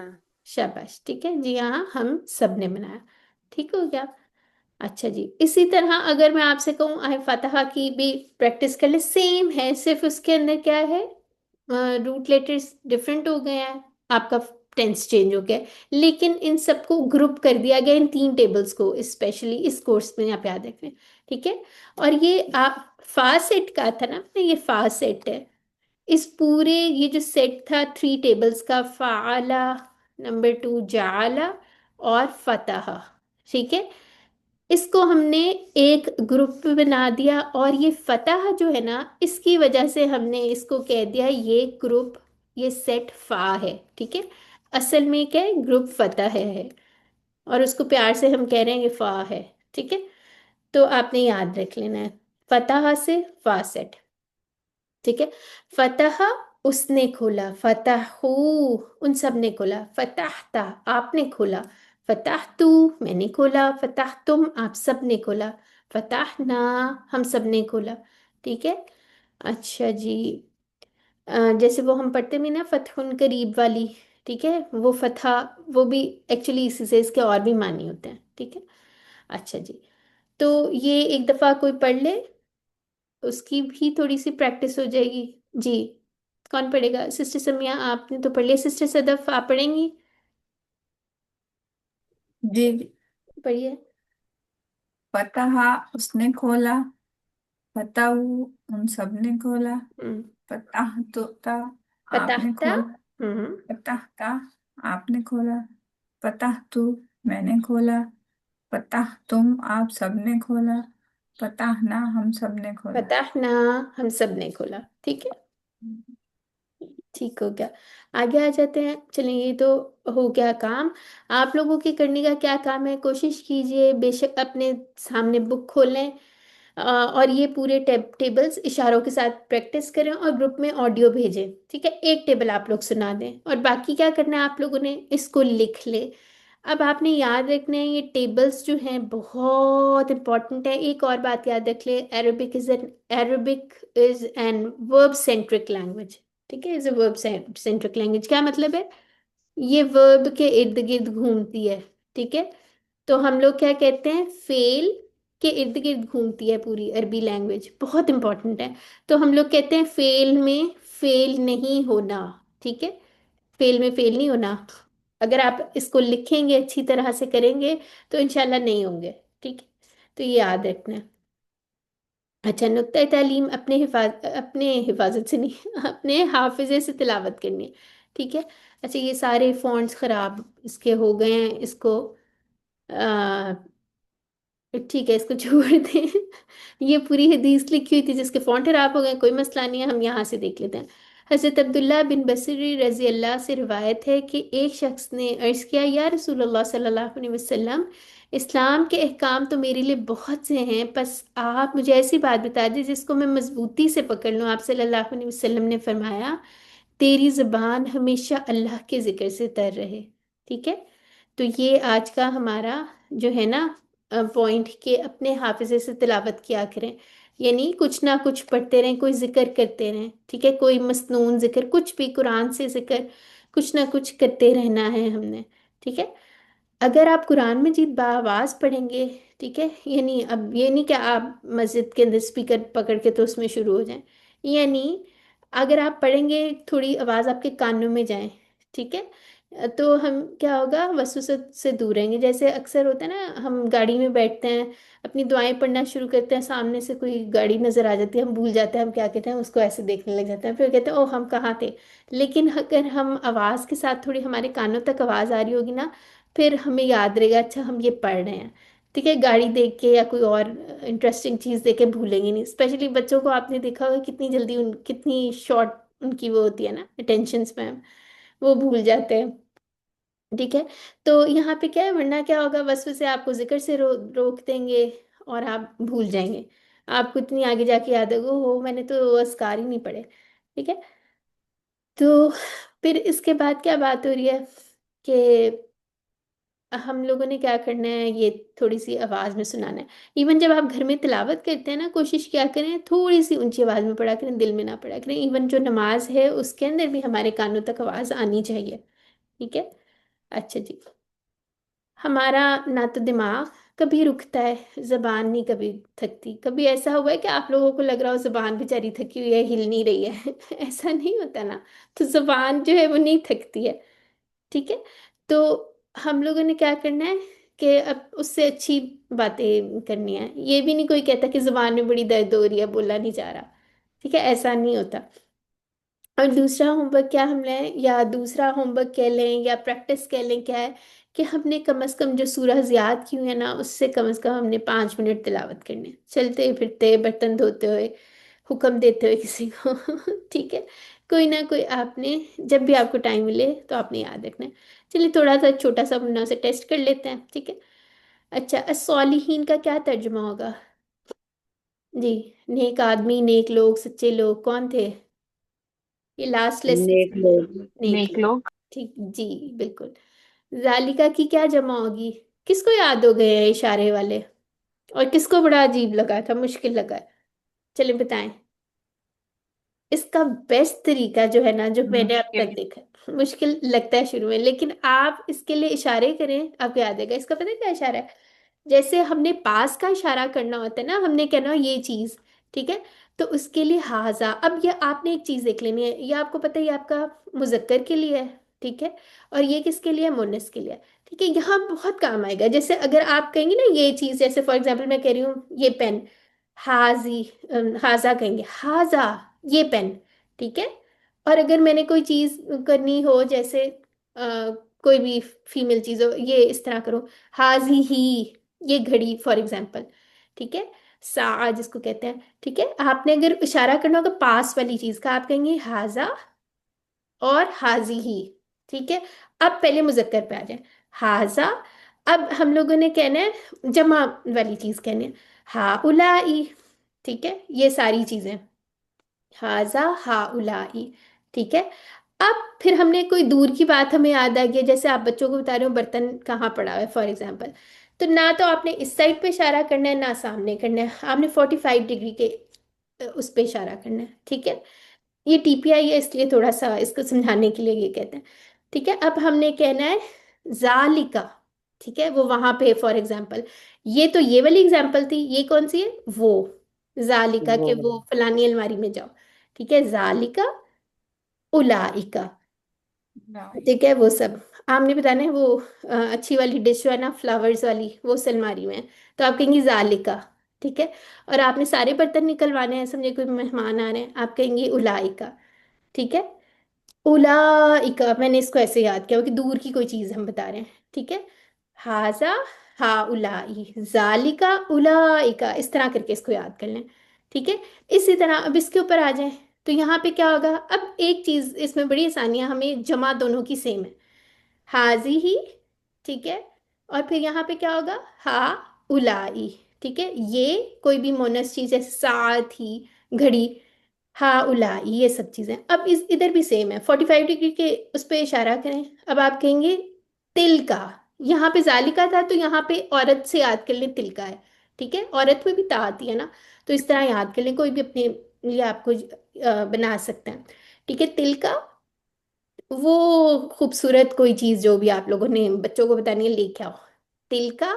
شاباش، ٹھیک ہے، جی ہاں ہم سب نے بنایا، ٹھیک ہو گیا۔ اچھا جی، اسی طرح اگر میں آپ سے کہوں آئے فاتحہ کی بھی پریکٹس کر لیں، سیم ہے، صرف اس کے اندر کیا ہے، روٹ لیٹرز ڈفرینٹ ہو گئے ہیں، آپ کا ٹینس چینج ہو گیا ہے، لیکن ان سب کو گروپ کر دیا گیا ان تین ٹیبلز کو، اسپیشلی اس کورس میں آپ یاد رکھیں، ٹھیک ہے۔ اور یہ آپ فا سیٹ کا تھا نا، یہ فا سیٹ ہے، اس پورے یہ جو سیٹ تھا 3 ٹیبلز کا، فعلا، نمبر 2 جعلا اور فتح، ٹھیک ہے، اس کو ہم نے ایک گروپ بنا دیا، اور یہ فتح جو ہے نا، اس کی وجہ سے ہم نے اس کو کہہ دیا یہ گروپ، یہ سیٹ فا ہے، ٹھیک ہے۔ اصل میں کیا ہے، گروپ فتح ہے، اور اس کو پیار سے ہم کہہ رہے ہیں یہ فا ہے، ٹھیک ہے۔ تو آپ نے یاد رکھ لینا ہے، فتح سے فا سیٹ، ٹھیک ہے۔ فتح اس نے کھولا، فتحو ان سب نے کھولا، فتحتا آپ نے کھولا، فتحتو میں نے کھولا، فتحتم آپ سب نے کھولا، فتحنا ہم سب نے کھولا، ٹھیک ہے۔ اچھا جی، جیسے وہ ہم پڑھتے میں نا فتح قریب والی، ٹھیک ہے، وہ فتح، وہ بھی ایکچولی اسی سے اس کے اور بھی معنی ہوتے ہیں، ٹھیک ہے۔ اچھا جی، تو یہ ایک دفعہ کوئی پڑھ لے، اس کی بھی تھوڑی سی پریکٹس ہو جائے گی جی۔ کون پڑھے گا؟ سسٹر سمیہ آپ نے تو پڑھ لیا، سسٹر صدف آپ پڑھیں گی؟ جی، پڑھیے۔ فتح اس نے کھولا، فتح ان سب نے کھولا، ہم، فتح تو تا آپ نے فتحتا، کھولا، ہم، فتح تا آپ نے کھولا، فتح تو میں نے کھولا، فتح تم آپ سب نے کھولا، فتح نہ ہم سب نے کھولا۔ فتحنا ہم سب نے کھولا، ٹھیک ہے، ٹھیک ہو گیا۔ آگے آ جاتے ہیں، چلیں یہ تو ہو گیا کام۔ آپ لوگوں کے کرنے کا کیا کام ہے، کوشش کیجئے بے شک اپنے سامنے بک کھولیں، اور یہ پورے ٹیبلز اشاروں کے ساتھ پریکٹس کریں، اور گروپ میں آڈیو بھیجیں، ٹھیک ہے۔ ایک ٹیبل آپ لوگ سنا دیں، اور باقی کیا کرنا ہے آپ لوگوں نے، اس کو لکھ لے۔ اب آپ نے یاد رکھنا ہے، یہ ٹیبلز جو ہیں بہت امپورٹنٹ ہے۔ ایک اور بات یاد رکھ لیں، عربک از این ورب سینٹرک لینگویج، ٹھیک ہے، از اے ورب سینٹرک لینگویج، کیا مطلب ہے، یہ ورب کے ارد گرد گھومتی ہے، ٹھیک ہے۔ تو ہم لوگ کیا کہتے ہیں، فعل کے ارد گرد گھومتی ہے پوری عربی لینگویج، بہت امپورٹنٹ ہے۔ تو ہم لوگ کہتے ہیں فعل میں فعل نہیں ہونا، ٹھیک ہے، فعل میں فعل نہیں ہونا۔ اگر آپ اس کو لکھیں گے، اچھی طرح سے کریں گے، تو انشاءاللہ نہیں ہوں گے، ٹھیک ہے، تو یہ یاد رکھنا ہے۔ اچھا، نقطۂ تعلیم اپنے حفاظت سے نہیں، اپنے حافظے سے تلاوت کرنی ہے، ٹھیک ہے۔ اچھا، یہ سارے فونٹس خراب اس کے ہو گئے ہیں، اس کو ٹھیک ہے، اس کو چھوڑ دیں۔ یہ پوری حدیث لکھی ہوئی تھی جس کے فونٹ خراب ہو گئے، کوئی مسئلہ نہیں ہے، ہم یہاں سے دیکھ لیتے ہیں۔ حضرت عبداللہ بن بصری رضی اللہ سے روایت ہے کہ ایک شخص نے عرض کیا، یا رسول اللہ صلی اللہ علیہ وسلم، اسلام کے احکام تو میرے لیے بہت سے ہیں، بس آپ مجھے ایسی بات بتا دیں جس کو میں مضبوطی سے پکڑ لوں۔ آپ صلی اللہ علیہ وسلم نے فرمایا، تیری زبان ہمیشہ اللہ کے ذکر سے تر رہے۔ ٹھیک ہے، تو یہ آج کا ہمارا جو ہے نا پوائنٹ، کہ اپنے حافظے سے تلاوت کیا کریں، یعنی کچھ نہ کچھ پڑھتے رہیں، کوئی ذکر کرتے رہیں، ٹھیک ہے، کوئی مسنون ذکر، کچھ بھی قرآن سے ذکر کچھ نہ کچھ کرتے رہنا ہے ہم نے، ٹھیک ہے۔ اگر آپ قرآن مجید بآواز پڑھیں گے، ٹھیک ہے، یعنی اب یہ نہیں کہ آپ مسجد کے اندر اسپیکر پکڑ کے تو اس میں شروع ہو جائیں، یعنی اگر آپ پڑھیں گے تھوڑی آواز آپ کے کانوں میں جائیں، ٹھیک ہے، تو ہم کیا ہوگا، وسوست سے دور رہیں گے۔ جیسے اکثر ہوتا ہے نا، ہم گاڑی میں بیٹھتے ہیں، اپنی دعائیں پڑھنا شروع کرتے ہیں، سامنے سے کوئی گاڑی نظر آ جاتی ہے، ہم بھول جاتے ہیں ہم کیا کہتے ہیں، اس کو ایسے دیکھنے لگ جاتے ہیں، پھر کہتے ہیں او ہم کہاں تھے۔ لیکن اگر ہم آواز کے ساتھ تھوڑی ہمارے کانوں تک آواز آ رہی ہوگی نا، پھر ہمیں یاد رہے گا اچھا ہم یہ پڑھ رہے ہیں، ٹھیک ہے۔ گاڑی دیکھ کے یا کوئی اور انٹرسٹنگ چیز دیکھ کے بھولیں گے نہیں، اسپیشلی بچوں کو آپ نے دیکھا ہوگا کتنی جلدی کتنی شارٹ ان کی وہ ہوتی ہے نا اٹینشن اسپیم، وہ بھول جاتے ہیں، ٹھیک ہے۔ تو یہاں پہ کیا ہے، ورنہ کیا ہوگا، وسوسے آپ کو ذکر سے روک دیں گے اور آپ بھول جائیں گے، آپ کو اتنی آگے جا کے یاد ہوگا ہو میں نے تو اذکار ہی نہیں پڑھے، ٹھیک ہے۔ تو پھر اس کے بعد کیا بات ہو رہی ہے کہ ہم لوگوں نے کیا کرنا ہے، یہ تھوڑی سی آواز میں سنانا ہے۔ ایون جب آپ گھر میں تلاوت کرتے ہیں نا، کوشش کیا کریں تھوڑی سی اونچی آواز میں پڑھا کریں، دل میں نہ پڑھا کریں۔ ایون جو نماز ہے اس کے اندر بھی ہمارے کانوں تک آواز آنی چاہیے، ٹھیک ہے۔ اچھا جی، ہمارا نہ تو دماغ کبھی رکتا ہے، زبان نہیں کبھی تھکتی۔ کبھی ایسا ہوا ہے کہ آپ لوگوں کو لگ رہا ہو زبان بیچاری تھکی ہوئی ہے، ہل نہیں رہی ہے؟ ایسا نہیں ہوتا نا، تو زبان جو ہے وہ نہیں تھکتی ہے، ٹھیک ہے۔ تو ہم لوگوں نے کیا کرنا ہے کہ اب اس سے اچھی باتیں کرنی ہے، یہ بھی نہیں کوئی کہتا کہ زبان میں بڑی درد ہو رہی ہے بولا نہیں جا رہا، ٹھیک ہے، ایسا نہیں ہوتا۔ اور دوسرا ہوم ورک کیا ہم لیں، یا دوسرا ہوم ورک کہہ لیں یا پریکٹس کہہ لیں، کیا ہے کہ ہم نے کم از کم جو سورہ زیاد کی ہوئی ہے نا، اس سے کم از کم ہم نے 5 منٹ تلاوت کرنی ہے، چلتے پھرتے برتن دھوتے ہوئے، حکم دیتے ہوئے کسی کو، ٹھیک ہے، کوئی نہ کوئی آپ نے جب بھی آپ کو ٹائم ملے تو آپ نے یاد رکھنا ہے۔ چلیے تھوڑا سا چھوٹا سا منا سے ٹیسٹ کر لیتے ہیں، ٹھیک ہے۔ اچھا، الصالحین کا کیا ترجمہ ہوگا؟ جی، نیک آدمی، نیک لوگ، سچے لوگ کون تھے؟ یہ لاسٹ لیسن نیک میں لوگ، نیک نیک لوگ، لوگ، ٹھیک جی، بالکل۔ ذالکا کی کیا جمع ہوگی؟ کس کو یاد ہو گئے ہیں اشارے والے؟ اور کس کو بڑا عجیب لگا تھا، مشکل لگا ہے؟ چلیں بتائیں۔ اس کا بیسٹ طریقہ جو ہے نا، جو میں نے اب مشکل، تک دیکھا ہے، مشکل لگتا ہے شروع میں، لیکن آپ اس کے لیے اشارے کریں آپ کو یاد آئے گا۔ اس کا پتہ ہے کیا اشارہ ہے؟ جیسے ہم نے پاس کا اشارہ کرنا ہوتا ہے نا، ہم نے کہنا یہ چیز، ٹھیک ہے، تو اس کے لیے ہاضا۔ اب یہ آپ نے ایک چیز دیکھ لینی ہے، یہ آپ کو پتہ ہے یہ آپ کا مذکر کے لیے ہے، ٹھیک ہے، اور یہ کس کے لیے ہے؟ مونس کے لیے ہے، ٹھیک ہے۔ یہاں بہت کام آئے گا، جیسے اگر آپ کہیں گے نا یہ چیز، جیسے فار ایگزامپل میں کہہ رہی ہوں یہ پین، حاضی، ہاضا کہیں گے، ہاضا یہ پین، ٹھیک ہے۔ اور اگر میں نے کوئی چیز کرنی ہو، جیسے کوئی بھی فیمیل چیز ہو، یہ اس طرح کرو، حاضی ہی یہ گھڑی فار ایگزامپل، ٹھیک ہے، سا جس کو کہتے ہیں، ٹھیک ہے۔ آپ نے اگر اشارہ کرنا ہوگا پاس والی چیز کا، آپ کہیں گے حاضا اور حاضی ہی، ٹھیک ہے۔ اب پہلے مذکر پہ آ جائیں، حاضا۔ اب ہم لوگوں نے کہنا ہے جمع والی چیز کہنے ہا الائی، ٹھیک ہے، یہ ساری چیزیں حاضا ہا الائی، ٹھیک ہے۔ اب پھر ہم نے کوئی دور کی بات ہمیں یاد آ گئی، جیسے آپ بچوں کو بتا رہے ہو برتن کہاں پڑا ہوا ہے فار ایگزامپل، تو نہ تو آپ نے اس سائڈ پہ اشارہ کرنا ہے نہ سامنے کرنا ہے، آپ نے 45 ڈگری کے اس پہ اشارہ کرنا ہے، ٹھیک ہے۔ یہ ٹی پی آئی ہے اس لیے تھوڑا سا اس کو سمجھانے کے لیے یہ کہتے ہیں، ٹھیک ہے۔ اب ہم نے کہنا ہے ذالکا، ٹھیک ہے، وہ وہاں پہ فار ایگزامپل، یہ تو یہ والی ایگزامپل تھی، یہ کون سی ہے؟ وہ ذالکا، وہ کہ وہ فلانی الماری میں جاؤ، ٹھیک ہے، ذالکا اولائکا، ٹھیک ہے، وہ سب آپ نے بتانا ہے۔ وہ اچھی والی ڈش جو ہے نا فلاورز والی، وہ اس الماری میں ہے، تو آپ کہیں گی ذالکا، ٹھیک ہے۔ اور آپ نے سارے برتن نکلوانے ہیں، سمجھے کوئی مہمان آ رہے ہیں، آپ کہیں گی اولائکا، ٹھیک ہے۔ اولائکا میں نے اس کو ایسے یاد کیا کہ دور کی کوئی چیز ہم بتا رہے ہیں، ٹھیک ہے۔ ہاذا ہا الائی، ذالکا اولائکا، اس طرح کر کے اس کو یاد کر لیں، ٹھیک ہے؟ اسی طرح اب اس کے اوپر آ جائیں تو یہاں پہ کیا ہوگا؟ اب ایک چیز اس میں بڑی آسانی ہے، ہمیں جمع دونوں کی سیم ہے، حاضی ہی، ٹھیک ہے؟ اور پھر یہاں پہ کیا ہوگا؟ ہا الائی، ٹھیک ہے؟ یہ کوئی بھی مونس چیز ہے، ساتھ ہی، گھڑی، ہا الائی، یہ سب چیزیں اب ادھر بھی سیم ہے، 45 ڈگری کے اس پہ اشارہ کریں، اب آپ کہیں گے تل کا، یہاں پہ ذالکا تھا تو یہاں پہ عورت سے یاد کر لیں تل کا ہے، ٹھیک ہے؟ عورت میں بھی تا آتی ہے نا، تو اس طرح یاد کر لیں، کوئی بھی اپنے لیے آپ کو بنا سکتے ہیں، ٹھیک ہے؟ تل کا وہ خوبصورت کوئی چیز جو بھی آپ لوگوں نے بچوں کو بتانی ہے لے کے آؤ، تل کا،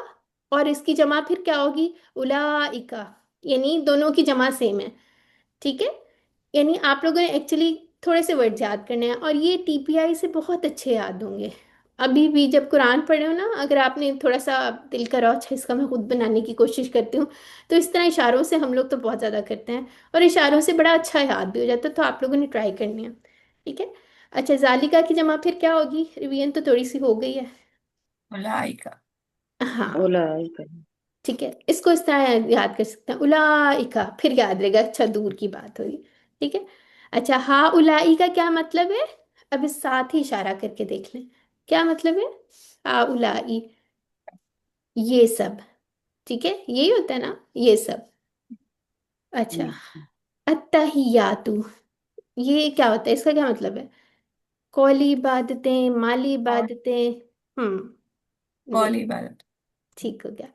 اور اس کی جمع پھر کیا ہوگی؟ اولائکا، یعنی دونوں کی جمع سیم ہے، ٹھیک ہے؟ یعنی آپ لوگوں نے ایکچولی تھوڑے سے ورڈ یاد کرنے ہیں، اور یہ ٹی پی آئی سے بہت اچھے یاد ہوں گے، ابھی بھی جب قرآن پڑھے ہو نا، اگر آپ نے تھوڑا سا دل کرو اچھا اس کا میں خود بنانے کی کوشش کرتی ہوں، تو اس طرح اشاروں سے ہم لوگ تو بہت زیادہ کرتے ہیں، اور اشاروں سے بڑا اچھا یاد بھی ہو جاتا ہے، تو آپ لوگوں نے ٹرائی کرنی ہے، ٹھیک ہے؟ اچھا، ذالکا کی جمع پھر کیا ہوگی؟ ریویژن تو تھوڑی سی ہو گئی ہے، اولائکا، ہاں، اولئک، ٹھیک ہے؟ اس کو اس طرح یاد کر سکتے ہیں، اولائکا، پھر یاد رہے گا، اچھا دور کی بات ہوئی، ٹھیک ہے؟ اچھا، ہا الائی کا کیا مطلب ہے؟ اب اس ساتھ ہی اشارہ کر کے دیکھ لیں، کیا مطلب ہے؟ ہا الائی، یہ سب، ٹھیک ہے؟ یہی ہوتا ہے نا، یہ سب، اچھا، التحیاتو، یہ کیا ہوتا ہے؟ اس کا کیا مطلب ہے؟ قولی عبادتیں، مالی اور عبادتیں، ہم قول گڈ، عبادت، ٹھیک ہو گیا۔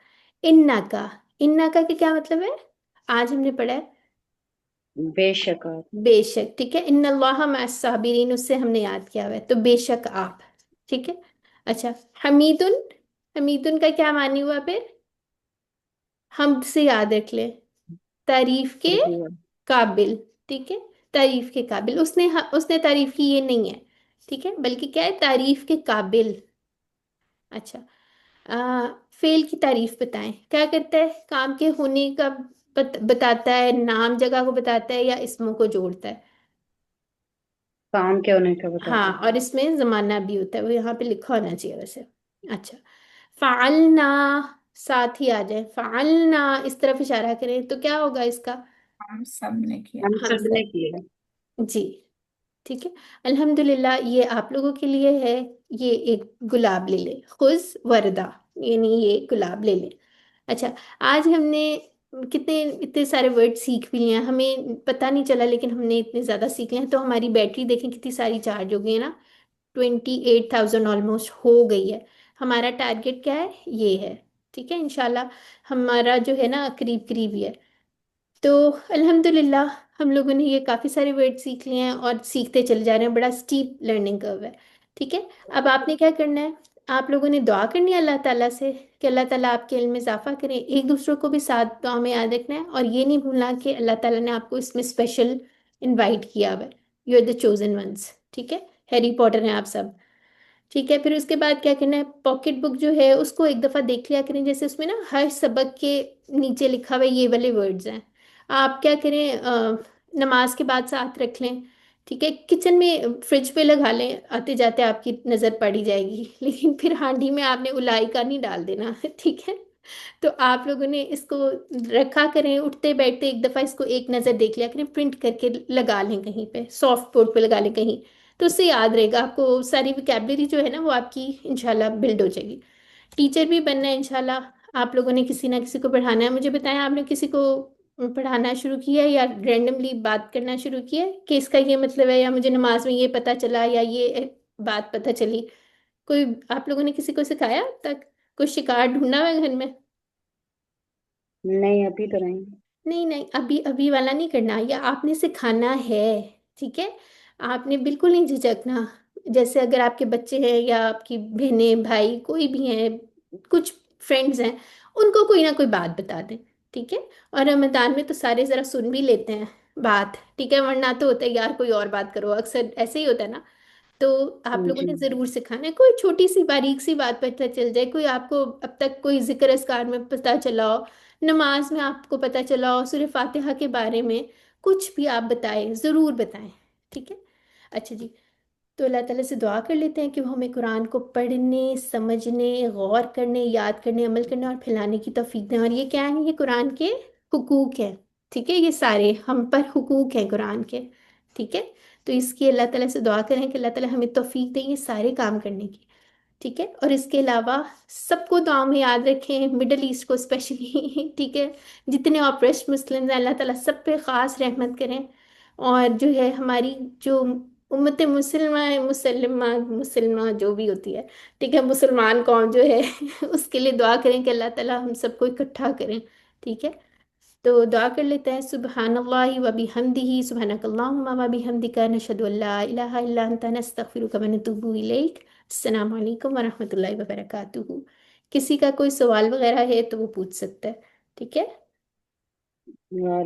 انا کا، انا کا کیا مطلب ہے؟ آج ہم نے پڑھا ہے بے شک آپ، بے شک، ٹھیک ہے؟ ان اللہ مع الصابرین، اس سے ہم نے یاد کیا ہوا ہے، تو بے شک آپ، ٹھیک ہے؟ اچھا، حمیدن، حمیدن کا کیا معنی ہوا پھر؟ حمد سے یاد رکھ لیں، تعریف کے شکریہ، قابل، ٹھیک ہے؟ تعریف کے قابل، اس نے تعریف کی یہ نہیں ہے، ٹھیک ہے؟ بلکہ کیا ہے؟ تعریف کے قابل، اچھا، فعل کی تعریف بتائیں، کیا کرتا ہے؟ کام کے ہونے کا بتاتا ہے، نام جگہ کو بتاتا ہے، یا اسموں کو جوڑتا ہے؟ کام کے ہونے کا ہاں، بتاتا ہے، اور اس میں زمانہ بھی ہوتا ہے، وہ یہاں پہ لکھا ہونا چاہیے ویسے، اچھا، فعلنا، ساتھ ہی آ جائے، فعلنا، اس طرف اشارہ کریں تو کیا ہوگا اس کا؟ ہم سب نے کیا، ہم ہم سب سے، نے کیا، جی، ٹھیک ہے؟ الحمدللہ، یہ آپ لوگوں کے لیے ہے، یہ ایک گلاب لے لیں، خذ وردہ، یعنی یہ گلاب لے لیں، اچھا، آج ہم نے اتنے سارے ورڈ سیکھ بھی لیے ہیں، ہمیں پتہ نہیں چلا لیکن ہم نے اتنے زیادہ سیکھ لے ہیں، تو ہماری بیٹری دیکھیں کتنی ساری چارج ہو گئی ہے نا، 28,000 آلموسٹ ہو گئی ہے، ہمارا ٹارگیٹ کیا ہے؟ یہ ہے، ٹھیک ہے؟ انشاءاللہ ہمارا جو ہے نا قریب قریب ہی ہے، تو الحمدللہ ہم لوگوں نے یہ کافی سارے ورڈ سیکھ لیے ہیں اور سیکھتے چلے جا رہے ہیں، بڑا اسٹیپ لرننگ کرو ہے، ٹھیک ہے؟ اب آپ نے کیا کرنا ہے؟ آپ لوگوں نے دعا کرنی ہے اللہ تعالیٰ سے کہ اللہ تعالیٰ آپ کے علم میں اضافہ کریں، ایک دوسروں کو بھی ساتھ دعا میں یاد رکھنا ہے، اور یہ نہیں بھولنا کہ اللہ تعالیٰ نے آپ کو اس میں اسپیشل انوائٹ کیا ہوا ہے، you are the chosen ones, ٹھیک ہے؟ ہیری پوٹر ہیں آپ سب، ٹھیک ہے؟ پھر اس کے بعد کیا کرنا ہے؟ پاکٹ بک جو ہے اس کو ایک دفعہ دیکھ لیا کریں، جیسے اس میں نا ہر سبق کے نیچے لکھا ہوا ہے یہ والے ورڈز ہیں، آپ کیا کریں؟ نماز کے بعد ساتھ رکھ لیں، ٹھیک ہے؟ کچن میں فریج پہ لگا لیں، آتے جاتے آپ کی نظر پڑی جائے گی، لیکن پھر ہانڈی میں آپ نے الائی کا نہیں ڈال دینا ٹھیک ہے؟ تو آپ لوگوں نے اس کو رکھا کریں، اٹھتے بیٹھتے ایک دفعہ اس کو ایک نظر دیکھ لیا کریں، پرنٹ کر کے لگا لیں کہیں پہ، سافٹ بورڈ پہ لگا لیں کہیں، تو اس سے یاد رہے گا آپ کو، ساری وکیبلری جو ہے نا وہ آپ کی انشاءاللہ بلڈ ہو جائے گی، ٹیچر بھی بننا ہے انشاءاللہ، آپ لوگوں نے کسی نہ کسی کو پڑھانا ہے، مجھے بتائیں آپ نے کسی کو پڑھانا شروع کیا ہے یا رینڈملی بات کرنا شروع کیا ہے کہ اس کا یہ مطلب ہے، یا مجھے نماز میں یہ پتہ چلا، یا یہ بات پتہ چلی؟ کوئی آپ لوگوں نے کسی کو سکھایا اب تک؟ کوئی شکار ڈھونڈا ہوا ہے گھر میں؟ نہیں ابھی تو نہیں، نہیں نہیں، ابھی ابھی والا نہیں کرنا، یا آپ نے سکھانا ہے، ٹھیک ہے؟ آپ نے بالکل نہیں جھجکنا، جیسے اگر آپ کے بچے ہیں یا آپ کی بہنیں بھائی کوئی بھی ہیں، کچھ فرینڈز ہیں، ان کو کوئی نہ کوئی بات بتا دیں، ٹھیک ہے؟ اور رمضان میں تو سارے ذرا سن بھی لیتے ہیں بات، ٹھیک ہے؟ ورنہ تو ہوتا ہے یار کوئی اور بات کرو، اکثر ایسے ہی ہوتا ہے نا، تو آپ لوگوں جی، نے ضرور سکھانا ہے، کوئی چھوٹی سی باریک سی بات پتہ چل جائے، کوئی آپ کو اب تک کوئی ذکر اذکار میں پتہ چلا ہو، نماز میں آپ کو پتہ چلا ہو، سورہ فاتحہ کے بارے میں کچھ بھی آپ بتائیں، ضرور بتائیں، ٹھیک ہے؟ اچھا جی، تو اللہ تعالیٰ سے دعا کر لیتے ہیں کہ وہ ہمیں قرآن کو پڑھنے، سمجھنے، غور کرنے، یاد کرنے، عمل کرنے اور پھیلانے کی توفیق دیں۔ اور یہ کیا ہے؟ یہ قرآن کے حقوق ہیں، ٹھیک ہے؟ یہ سارے ہم پر حقوق ہیں قرآن کے، ٹھیک ہے؟ تو اس کی اللہ تعالیٰ سے دعا کریں کہ اللہ تعالیٰ ہمیں توفیق دیں یہ سارے کام کرنے کی، ٹھیک ہے؟ اور اس کے علاوہ سب کو دعا میں یاد رکھیں، مڈل ایسٹ کو اسپیشلی ٹھیک ہے؟ جتنے آپریسڈ مسلم ہیں اللہ تعالیٰ سب پہ خاص رحمت کریں، اور جو ہے ہماری جو امت مسلمہ جو بھی ہوتی ہے، ٹھیک ہے، مسلمان قوم جو ہے اس کے لیے دعا کریں کہ اللہ تعالیٰ ہم سب کو اکٹھا کریں، ٹھیک ہے؟ تو دعا کر لیتے ہیں۔ سبحان اللہ و بحمدہ، سبحانک اللہم و بحمدک، نشہد ان لا الہ الا انت، نستغفرک و نتوب الیک۔ السلام علیکم ورحمۃ اللہ وبرکاتہ۔ کسی کا کوئی سوال وغیرہ ہے تو وہ پوچھ سکتا ہے، ٹھیک ہے؟